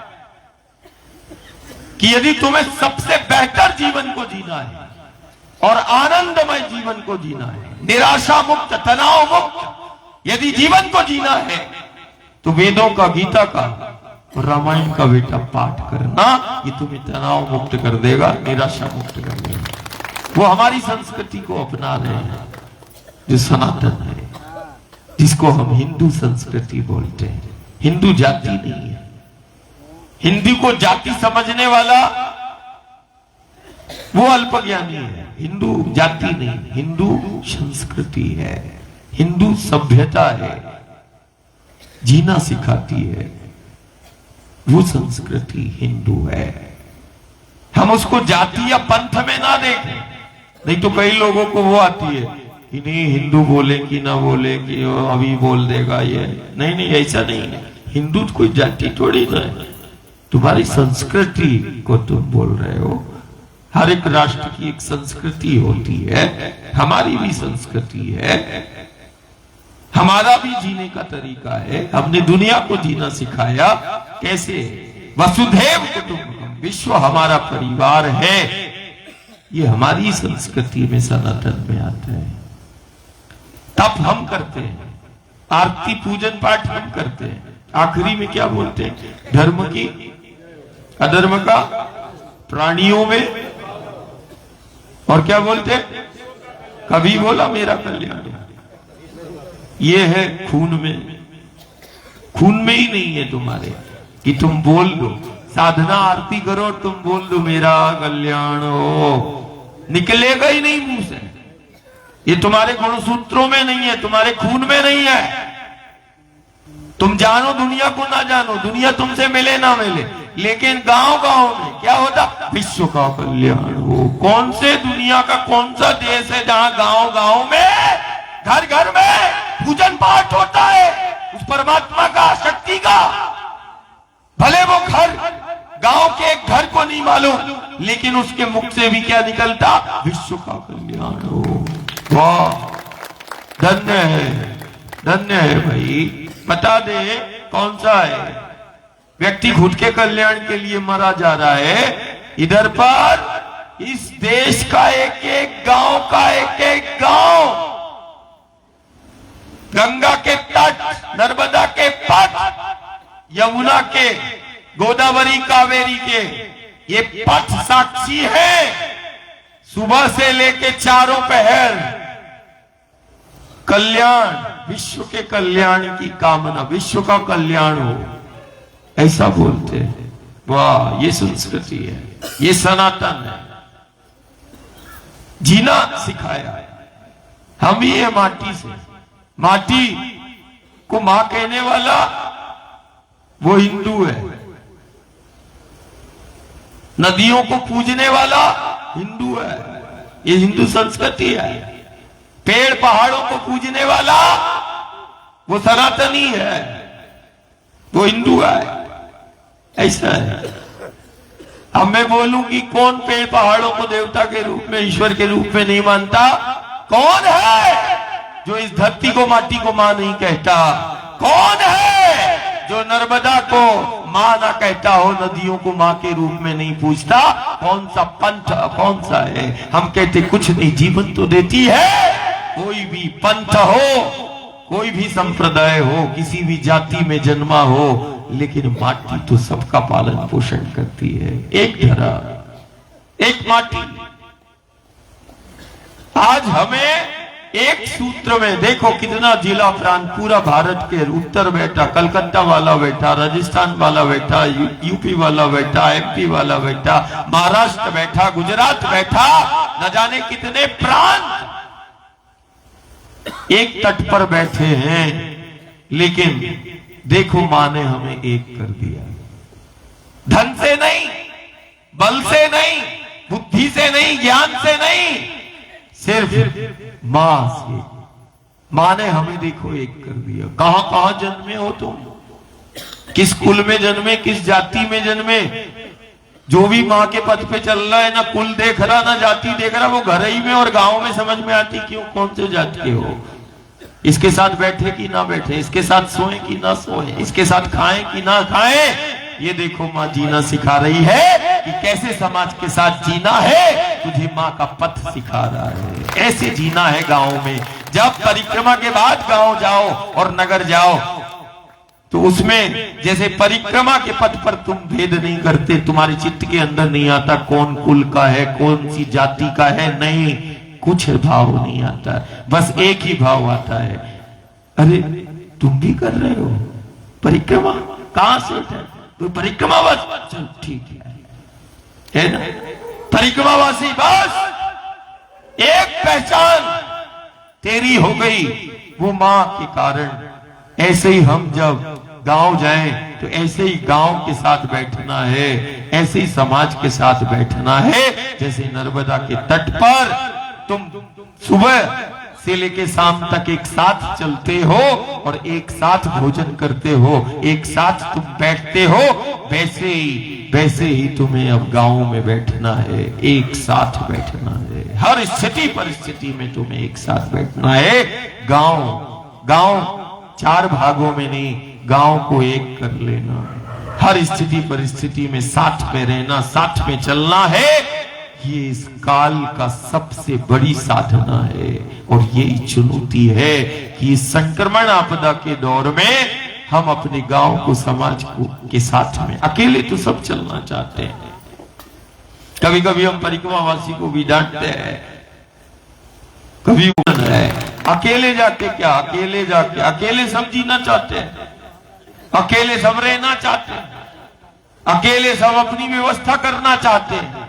कि यदि तुम्हें सबसे बेहतर जीवन को जीना है और आनंदमय जीवन को जीना है, निराशा मुक्त, तनाव मुक्त यदि जीवन को जीना है तो वेदों का, गीता का और रामायण का बेटा पाठ करना, ये तुम्हें तनाव मुक्त कर देगा, निराशा मुक्त कर देगा। वो हमारी संस्कृति को अपना रहे हैं जो सनातन है, जिसको हम हिंदू संस्कृति बोलते हैं। हिंदू जाति नहीं है। हिंदू को जाति समझने वाला वो अल्पज्ञानी है। हिंदू जाति नहीं, हिंदू संस्कृति है, हिंदू सभ्यता है, जीना सिखाती है, वो संस्कृति हिंदू है। हम उसको जाति या पंथ में ना देखें, नहीं तो कई लोगों को वो आती है कि नहीं हिंदू बोले कि ना बोले कि अभी बोल देगा ये। नहीं, ऐसा नहीं है। हिंदू कोई जाति थोड़ी ना है, तुम्हारी संस्कृति को तुम बोल रहे हो। हर एक राष्ट्र की एक संस्कृति होती है, हमारी भी संस्कृति है, हमारा भी जीने का तरीका है। हमने दुनिया को जीना सिखाया कैसे, वसुधैव कुटुंबकम, विश्व हमारा परिवार है, ये हमारी संस्कृति में, सनातन में आता है। तप हम करते हैं, आरती पूजन पाठ हम करते हैं, आखिरी में क्या बोलते हैं, धर्म की अधर्म का प्राणियों में, और क्या बोलते हैं, कभी बोला मेरा कल्याण। ये है खून में ही नहीं है तुम्हारे कि तुम बोल दो, साधना आरती करो तुम बोल दो मेरा कल्याण हो, निकलेगा ही नहीं मुंह से। ये तुम्हारे गुणसूत्रों में नहीं है, तुम्हारे खून में नहीं है। तुम जानो दुनिया को ना जानो, दुनिया तुमसे मिले ना मिले, लेकिन गांव में क्या होता, विश्व का कल्याण हो। कौन से दुनिया का कौन सा देश है जहां गांव में, घर घर में पूजन पाठ होता है उस परमात्मा का, शक्ति का। भले वो घर गांव के एक घर को नहीं मालूम, लेकिन उसके मुख से भी क्या निकलता, विश्व का कल्याण हो। वाह, धन्य है भाई। बता दे कौन सा है व्यक्ति खुद के कल्याण के लिए मरा जा रहा है। इधर पर इस देश का एक एक गांव का एक एक गांव, गंगा के तट, नर्मदा के पथ, यमुना के, गोदावरी, कावेरी के, ये पथ साक्षी है। सुबह से लेके चारों पहर कल्याण, विश्व के कल्याण की कामना, विश्व का कल्याण हो, ऐसा बोलते हैं। वाह, ये संस्कृति है, ये सनातन है, जीना सिखाया है। हम ही है माटी से, माटी को मां कहने वाला वो हिंदू है, नदियों को पूजने वाला हिंदू है, ये हिंदू संस्कृति है। पेड़ पहाड़ों को पूजने वाला वो सनातनी है, वो हिंदू है, ऐसा है। अब मैं बोलूं कि कौन पेड़ पहाड़ों को देवता के रूप में, ईश्वर के रूप में नहीं मानता? कौन है जो इस धरती को, माटी को मां नहीं कहता? कौन है जो नर्मदा को मां ना कहता हो, नदियों को मां के रूप में नहीं पूछता? कौन सा पंथ, कौन सा है? हम कहते कुछ नहीं, जीवन तो देती है। कोई भी पंथ हो, कोई भी संप्रदाय हो, किसी भी जाति में जन्मा हो, लेकिन माटी तो सबका पालन पोषण करती है। एक धरा, एक माटी। आज हमें एक सूत्र में देखो कितना जिला प्रांत, पूरा भारत के उत्तर बैठा, कलकत्ता वाला बैठा, राजस्थान वाला बैठा, यूपी वाला बैठा, एमपी वाला बैठा, महाराष्ट्र बैठा, गुजरात बैठा, न जाने कितने प्रांत एक तट पर बैठे हैं। लेकिन देखो मां ने हमें एक कर दिया, धन से नहीं, बल से नहीं, बुद्धि से नहीं, ज्ञान से नहीं, सिर्फ मां से। मां ने हमें देखो एक कर दिया। कहां कहां जन्मे हो तुम, किस कुल में जन्मे, किस जाति में जन्मे, जो भी मां के पद पे चल रहा है, ना कुल देख रहा ना जाति देख रहा, वो घर ही में और गांव में समझ में आती क्यों कौन से जाति के हो। इसके साथ बैठे कि ना बैठे, इसके साथ सोए कि ना सोए, इसके साथ खाएं कि ना खाएं, ये देखो मां जीना सिखा रही है कि कैसे समाज के साथ जीना है। तुझे मां का पथ सिखा रहा है, ऐसे जीना है गांव में। जब परिक्रमा के बाद गांव जाओ और नगर जाओ तो उसमें जैसे परिक्रमा के पथ पर तुम भेद नहीं करते, तुम्हारे चित्त के अंदर नहीं आता कौन कुल का है, कौन सी जाति का है, नहीं, कुछ भाव नहीं आता, बस एक ही भाव आता है, अरे तुम भी कर रहे हो परिक्रमा, कहां से है तो परिक्रमा, बस चल ठीक है ना, परिक्रमावासी, बस एक पहचान तेरी हो गई वो मां के कारण। ऐसे ही हम जब गांव जाएं तो ऐसे ही गांव के साथ बैठना है, ऐसे ही समाज के साथ बैठना है। जैसे नर्मदा के तट पर तुम सुबह से लेके शाम तक एक साथ चलते हो और एक साथ भोजन करते हो, एक साथ तुम बैठते हो, वैसे ही तुम्हें अब गांव में बैठना है, एक साथ बैठना है। हर स्थिति परिस्थिति में तुम्हें एक साथ बैठना है। गांव चार भागों में नहीं, गांव को एक कर लेना, हर स्थिति परिस्थिति में साथ में रहना, साथ में चलना है। ये इस काल का सबसे बड़ी साधना है और यही चुनौती है कि इस संक्रमण आपदा के दौर में हम अपने गांव को, समाज को के साथ में, अकेले तो सब चलना चाहते हैं। कभी कभी हम परिक्रमावासी को भी डांटते हैं, कभी अकेले जाके क्या, अकेले जाके अकेले सब जीना चाहते हैं, अकेले सब रहना चाहते हैं, अकेले सब अपनी व्यवस्था करना चाहते हैं।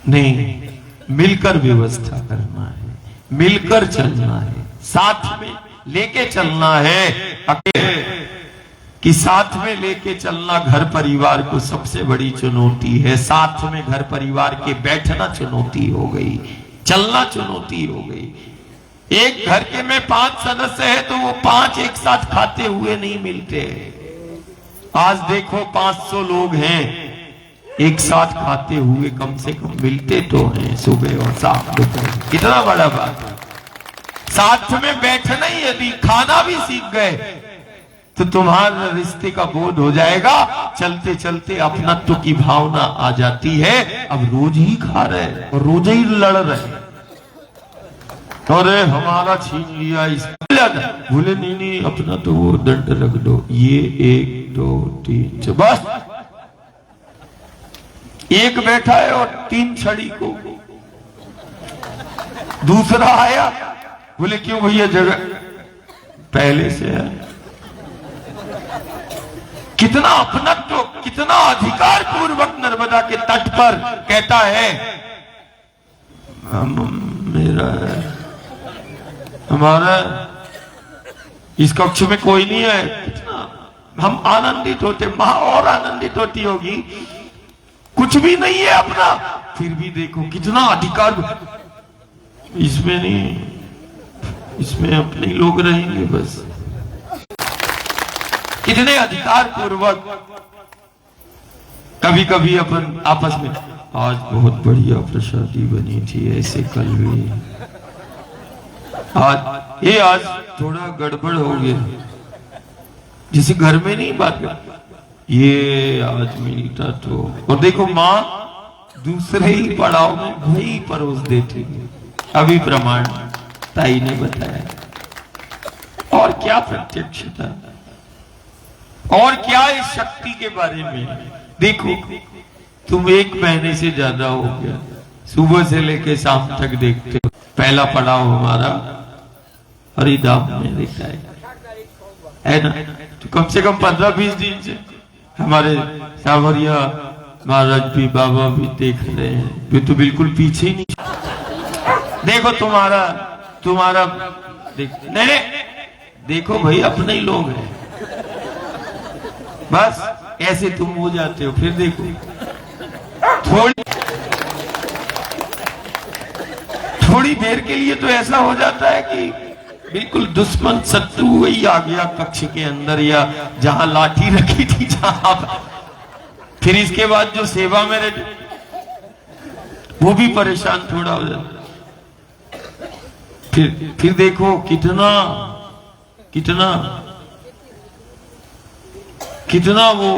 नहीं, मिलकर व्यवस्था करना है, मिलकर चलना है, साथ में लेके चलना है। अकेले कि साथ में लेके चलना घर परिवार को सबसे बड़ी चुनौती है। साथ में घर परिवार के बैठना चुनौती हो गई, चलना चुनौती हो गई। एक घर के में 5 सदस्य है तो वो 5 एक साथ खाते हुए नहीं मिलते। आज देखो 500 लोग हैं, एक साथ खाते हुए कम से कम मिलते तो हैं सुबह और शाम दोपहर। कितना बड़ा बात है। साथ में बैठना ही यदि खाना भी सीख गए तो तुम्हारे रिश्ते का बोध हो जाएगा। चलते चलते अपनत्व की भावना आ जाती है। अब रोज ही खा रहे और रोज ही लड़ रहे, अरे हमारा छीन लिया, बोले नहीं अपना तो वो दंड रख दो, ये 1 2 3 4, बस एक बैठा है और 3 छड़ी को दूसरा आया, बोले क्यों भैया, जगह पहले से है। कितना अपनत्व, कितना अधिकार पूर्वक नर्मदा के तट पर कहता है मेरा है, हमारा, इस कक्ष में कोई नहीं है। कितना हम आनंदित होते, मां और आनंदित होती होगी, कुछ भी नहीं है अपना, फिर भी देखो कितना अधिकार। इसमें नहीं, इसमें अपने लोग रहेंगे बस। कितने अधिकार पूर्वक कभी कभी अपन आपस में, आज बहुत बढ़िया प्रसादी बनी थी, ऐसे कल भी, आज थोड़ा गड़बड़ हो गया, जिसे घर में नहीं बात कर, ये आज मिलता तो। और देखो मां दूसरे ही पड़ाव में वही परोस देती है। अभी प्रमाण ताई ने बताया। और क्या प्रत्यक्षता, और क्या इस शक्ति के बारे में। देखो तुम 1 महीने से ज्यादा हो गया, सुबह से लेके शाम तक देखते हो। पहला पड़ाव हमारा हरिधाम में देखा है ना, तो कम से कम 15-20 दिन से हमारे सावरिया महाराज भी, बाबा भी देख रहे हैं, वे तो बिल्कुल पीछे ही नहीं। देखो तुम्हारा नहीं, देखो भाई अपने ही लोग हैं, बस ऐसे तुम हो जाते हो। फिर देखो थोड़ी देर के लिए तो ऐसा हो जाता है कि बिल्कुल दुश्मन शत्रु वही आ गया कक्ष के अंदर, या जहां लाठी रखी थी जहां। फिर इसके बाद जो सेवा में रहे वो भी परेशान थोड़ा हो जाता। फिर देखो कितना कितना कितना वो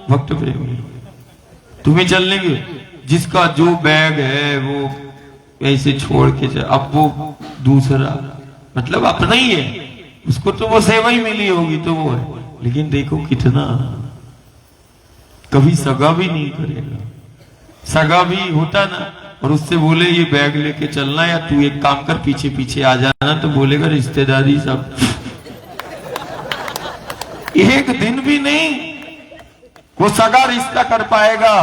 भक्त प्रेमी तुम्हें चलने के, जिसका जो बैग है वो ऐसे छोड़ के जाए, अब वो दूसरा मतलब अपना ही है, उसको तो वो सेवा ही मिली होगी तो वो है। लेकिन देखो कितना, कभी सगा भी नहीं करेगा। सगा भी होता ना, और उससे बोले ये बैग लेके चलना, या तू एक काम कर पीछे पीछे आ जाना, तो बोलेगा रिश्तेदारी सब। एक दिन भी नहीं वो सगा रिश्ता कर पाएगा।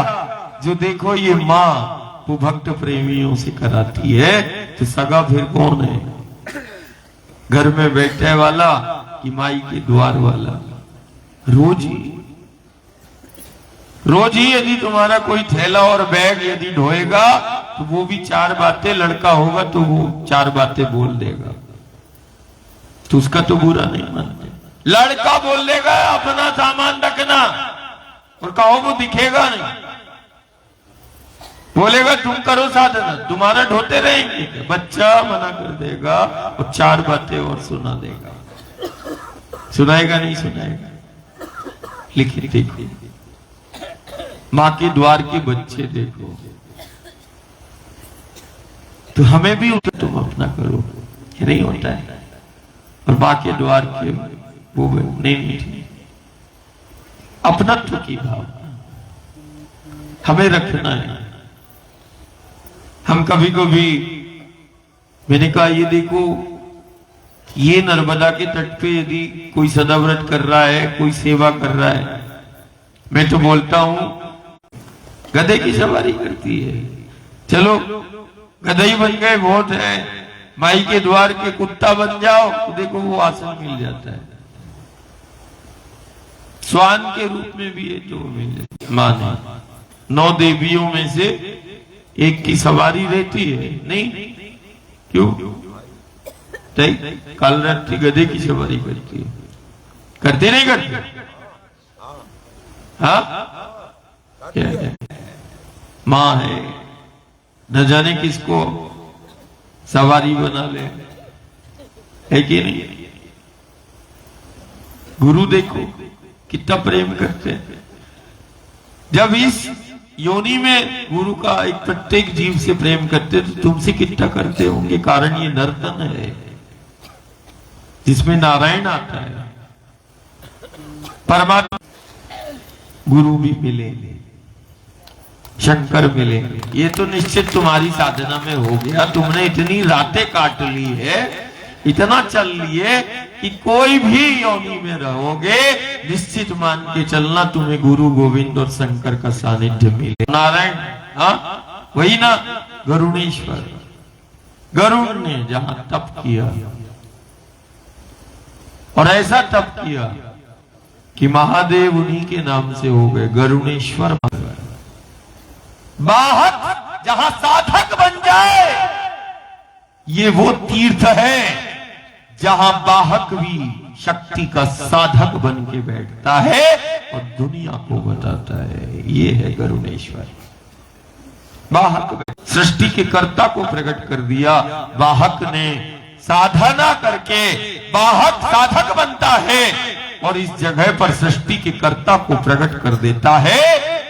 जो देखो ये माँ वो भक्त प्रेमियों से कराती है, तो सगा फिर कौन है? घर में बैठने वाला कि माई के द्वार वाला? रोज ही यदि तुम्हारा कोई थैला और बैग यदि ढोएगा, तो वो भी 4 बातें, लड़का होगा तो वो 4 बातें बोल देगा, तो उसका तो बुरा नहीं मानते। लड़का बोल देगा अपना सामान रखना, और कहो वो दिखेगा नहीं, बोलेगा तुम करो साधना, तुम्हारा ढोते रहेंगे। बच्चा मना कर देगा और 4 बातें और सुना देगा। सुनाएगा नहीं सुनाएगा? लिखिए देखो, माँ के द्वार के बच्चे देखो, तो हमें भी तुम अपना करो, ये नहीं होता है। और माँ के द्वार के वो नहीं, अपनत्व की भावना हमें रखना है। हम कभी कभी, मैंने कहा ये देखो, ये नर्मदा के तट पे यदि कोई सदाव्रत कर रहा है, कोई सेवा कर रहा है, मैं तो बोलता हूं गधे की सवारी करती है। चलो गधे बन गए बहुत है, माई के द्वार के कुत्ता बन जाओ, तो देखो वो आसन मिल जाता है। स्वान के रूप में भी है तो मिल जाता है। माने 9 देवियों में से एक की सवारी रहती है, नहीं क्यों? काल रात्रि गधे की सवारी करती है, करते नहीं करते? हाँ, क्या है? माँ है, न जाने किसको सवारी बना ले, है कि नहीं? गुरु देखो कितना प्रेम करते हैं। जब इस योनि में गुरु का एक प्रत्येक जीव से प्रेम करते, तो तुमसे कितना करते होंगे। कारण ये नर्तन है जिसमें नारायण आता है, परमात्मा। गुरु भी मिले, शंकर मिले, ये तो निश्चित तुम्हारी साधना में हो गया। तुमने इतनी रातें काट ली है, इतना चल लिए कि कोई भी योनि में रहोगे निश्चित मान के चलना तुम्हें गुरु गोविंद और शंकर का सानिध्य मिले। नारायण, हाँ वही ना, गरुणेश्वर। गरुड़ ने जहां तप किया और ऐसा तप किया कि महादेव उन्हीं के नाम से हो गए, गरुणेश्वर। बाहक जहां साधक बन जाए, ये वो तीर्थ है जहां बाहक भी शक्ति का साधक बन के बैठता है और दुनिया को बताता है। ये है गरुणेश्वर। बाहक सृष्टि के कर्ता को प्रकट कर दिया। बाहक ने साधना करके बाहक साधक बनता है और इस जगह पर सृष्टि के कर्ता को प्रकट कर देता है।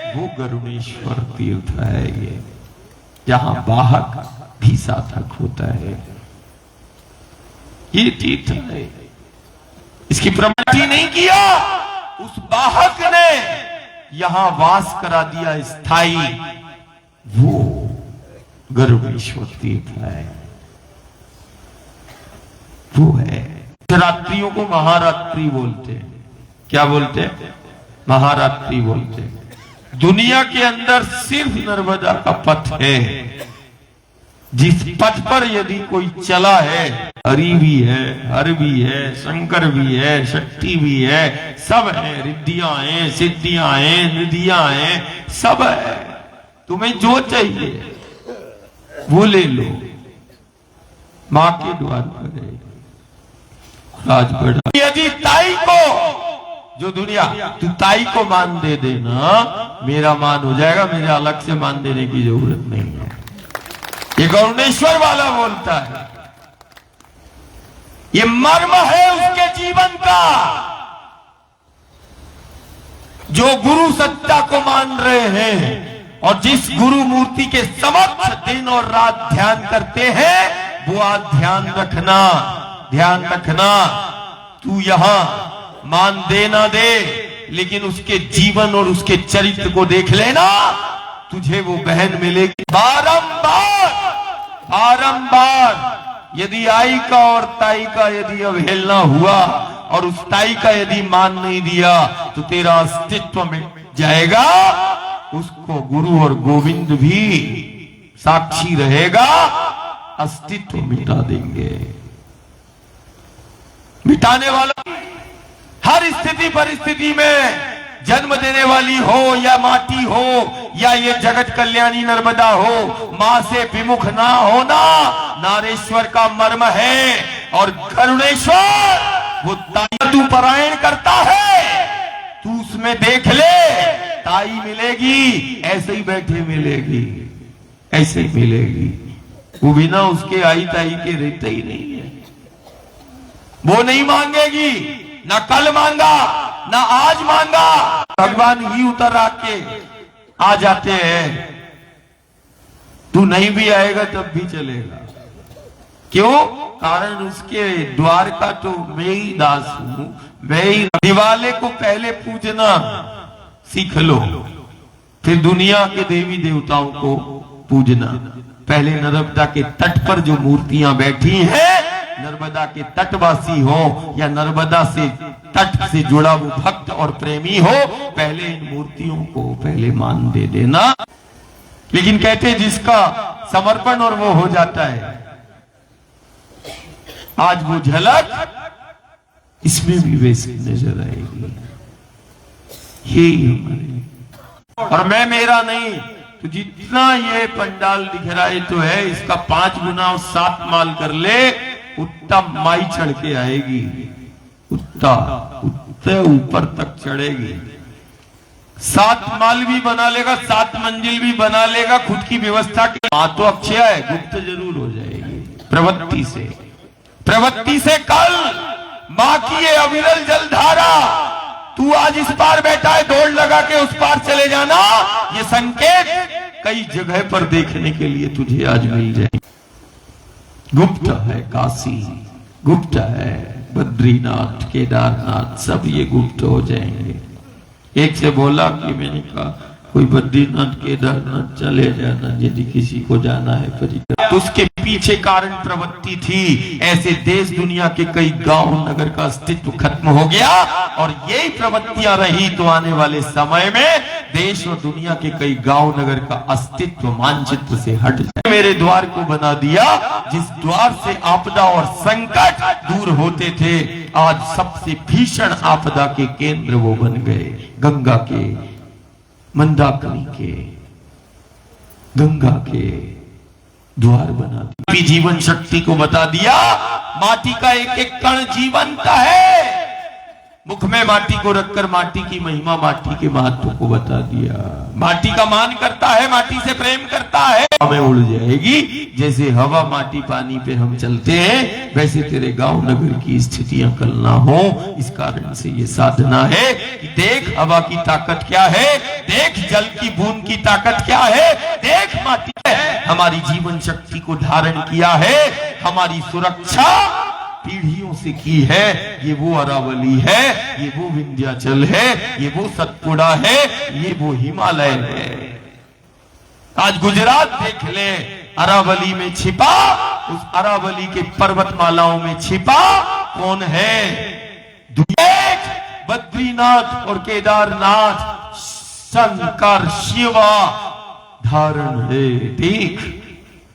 वो गरुणेश्वर तीर्थ है ये, जहां बाहक भी साधक होता है। ये तीर्थ है, इसकी प्रमाणित नहीं किया, उस बाहक ने यहां वास करा दिया स्थायी, वो गरुड़ेश्वर तीर्थ है। वो है। रात्रियों को महारात्रि बोलते हैं। क्या बोलते हैं? महारात्रि बोलते हैं। दुनिया के अंदर सिर्फ नर्मदा का पथ है, जिस पथ पर यदि कोई चला है, हरि भी है, हर भी है, शंकर भी है, शक्ति भी है, सब है, रिद्धियां हैं, सिद्धियां हैं, निधियां हैं, सब है। तुम्हें जो चाहिए वो ले लो। मां के द्वार पर है राज बढ़ा। यदि ताई को, जो दुनिया, तू ताई को मान दे देना, मेरा मान हो जाएगा, मेरे अलग से मान देने की जरूरत नहीं है। ये गरुड़ेश्वर वाला बोलता है। ये मर्म है उसके जीवन का। जो गुरु सत्ता को मान रहे हैं और जिस गुरु मूर्ति के समक्ष दिन और रात ध्यान करते हैं, वो आज ध्यान रखना, ध्यान रखना। तू यहां मान दे ना दे, लेकिन उसके जीवन और उसके चरित्र को देख लेना, तुझे वो बहन मिलेगी। बारंबार बारंबार यदि आई का और ताई का यदि अवहेलना हुआ और उस ताई का यदि मान नहीं दिया, तो तेरा अस्तित्व मिट जाएगा। उसको गुरु और गोविंद भी साक्षी रहेगा, अस्तित्व मिटा देंगे। मिटाने वाला हर स्थिति परिस्थिति में, जन्म देने वाली हो या माटी हो या ये जगत कल्याणी नर्मदा हो, मां से विमुख ना होना नारेश्वर का मर्म है। और गरुड़ेश्वर वो ताई तू परायण करता है, तू उसमें देख ले, ताई मिलेगी, ऐसे ही बैठे मिलेगी, ऐसे ही मिलेगी। वो बिना उसके आई ताई के रहते ही नहीं है। वो नहीं मांगेगी, ना कल मांगा ना आज मांगा, भगवान ही उतर आके आ जाते हैं। तू नहीं भी आएगा तब भी चलेगा। क्यों? कारण उसके द्वार का तो मैं ही दास हूं, मैं ही। दिवाले को पहले पूजना सीख लो, फिर दुनिया के देवी देवताओं को पूजना। पहले नर्मदा के तट पर जो मूर्तियां बैठी हैं, नर्मदा के तटवासी हो या नर्मदा से तट से जुड़ा वो भक्त और प्रेमी हो, पहले इन मूर्तियों को पहले मान दे देना। लेकिन कहते जिसका समर्पण और वो हो जाता है, आज वो झलक इसमें भी वैसी नजर आएगी। ये हमारे और मैं मेरा नहीं, तो जितना ये पंडाल दिख रहा है तो है, इसका 5 गुना और 7 माल कर ले, उतना माई चढ़ के आएगी, उतना उतने ऊपर तक चढ़ेगी। 7 माल भी बना लेगा, 7 मंजिल भी बना लेगा, खुद की व्यवस्था के। मां तो अक्षय है, गुप्त जरूर हो जाएगी प्रवृत्ति से। प्रवृत्ति से कल मां की ये अविरल जलधारा, तू आज इस पार बैठा है, दौड़ लगा के उस पार चले जाना, ये संकेत कई जगह पर देखने के लिए तुझे आज मिल जाए। गुप्त है काशी, गुप्त है बद्रीनाथ, केदारनाथ, सब ये गुप्त हो जाएंगे। एक से बोला कि मैंने कहा कोई बद्रीनाथ केदारनाथ चले जाना यदि किसी को जाना है परिक्रमा, तो उसके पीछे कारण प्रवृत्ति थी। ऐसे देश दुनिया के कई गांव नगर का अस्तित्व खत्म हो गया और यही प्रवृत्तियां रही तो आने वाले समय में देश और दुनिया के कई गांव नगर का अस्तित्व मानचित्र से हट जाए। मेरे द्वार को बना दिया, जिस द्वार से आपदा और संकट दूर होते थे, आज सबसे भीषण आपदा के केंद्र वो बन गए। गंगा के, मंदाकिनी के, गंगा के द्वार बना दिया। जीवन शक्ति को बता दिया, माटी का एक एक कण जीवन का है। मुख में माटी को रखकर माटी की महिमा, माटी के महत्व को बता दिया। माटी का मान करता है, माटी से प्रेम करता है, हमें उड़ जाएगी। जैसे हवा माटी पानी पे हम चलते हैं, वैसे तेरे गांव नगर की स्थितियां कल ना हो। इस कारण से ये साधना है कि देख हवा की ताकत क्या है, देख जल की बूंद की ताकत क्या है, देख माटी है हमारी जीवन शक्ति को धारण किया है, हमारी सुरक्षा पीढ़ियों से की है। ये वो अरावली है, ये वो विंध्याचल है, ये वो सतपुड़ा है, ये वो हिमालय है। आज गुजरात देख ले, अरावली में छिपा, उस अरावली के पर्वतमालाओं में छिपा कौन है? देख बद्रीनाथ और केदारनाथ शंकर शिवा धारण है। देख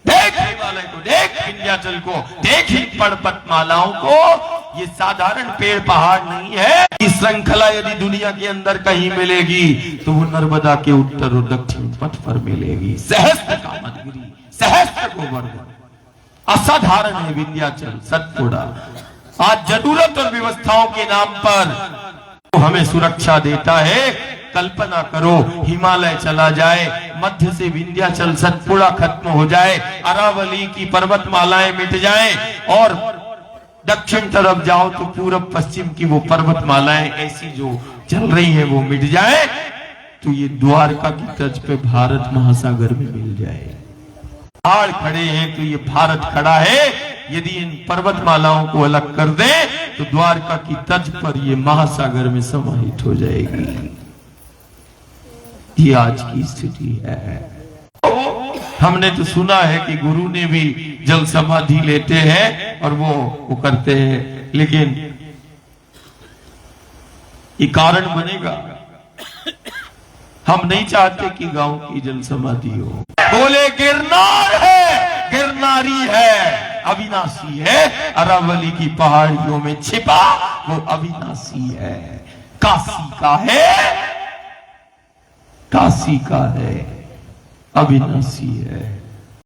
देख हिमालय को, देख विंध्याचल को, देख इन पर्वतमालाओं को। ये साधारण पेड़ पहाड़ नहीं है। इस श्रृंखला यदि दुनिया के अंदर कहीं मिलेगी तो वो नर्मदा के उत्तर और दक्षिण पथ पर मिलेगी। सहस्त्र कामदगिरी, सहस्त्र गोवर्धन, असाधारण है विंध्याचल सतपुड़ा। आज जरूरत और व्यवस्थाओं के नाम पर तो हमें सुरक्षा देता है। कल्पना करो हिमालय चला जाए, मध्य से विंध्याचल सतपुड़ा खत्म हो जाए, अरावली की पर्वतमालाएं मिट जाएं और दक्षिण तरफ जाओ तो पूरब पश्चिम की वो पर्वतमालाएं ऐसी जो चल रही है वो मिट जाए, तो ये द्वारका की तर्ज पे भारत महासागर में मिल जाए। पहाड़ खड़े हैं तो ये भारत खड़ा है। यदि इन पर्वतमालाओं को अलग कर दें तो द्वारका की तर्ज पर ये महासागर में समाहित हो जाएगी। ये आज की स्थिति है। हमने तो सुना है कि गुरु ने भी जल समाधि लेते हैं और वो करते हैं, लेकिन ये कारण बनेगा। हम नहीं चाहते कि गांव की जल समाधि हो। बोले गिरनार है, गिरनारी है, अविनाशी है। अरावली की पहाड़ियों में छिपा वो अविनाशी है। काशी का है, काशी का है, अविनाशी है।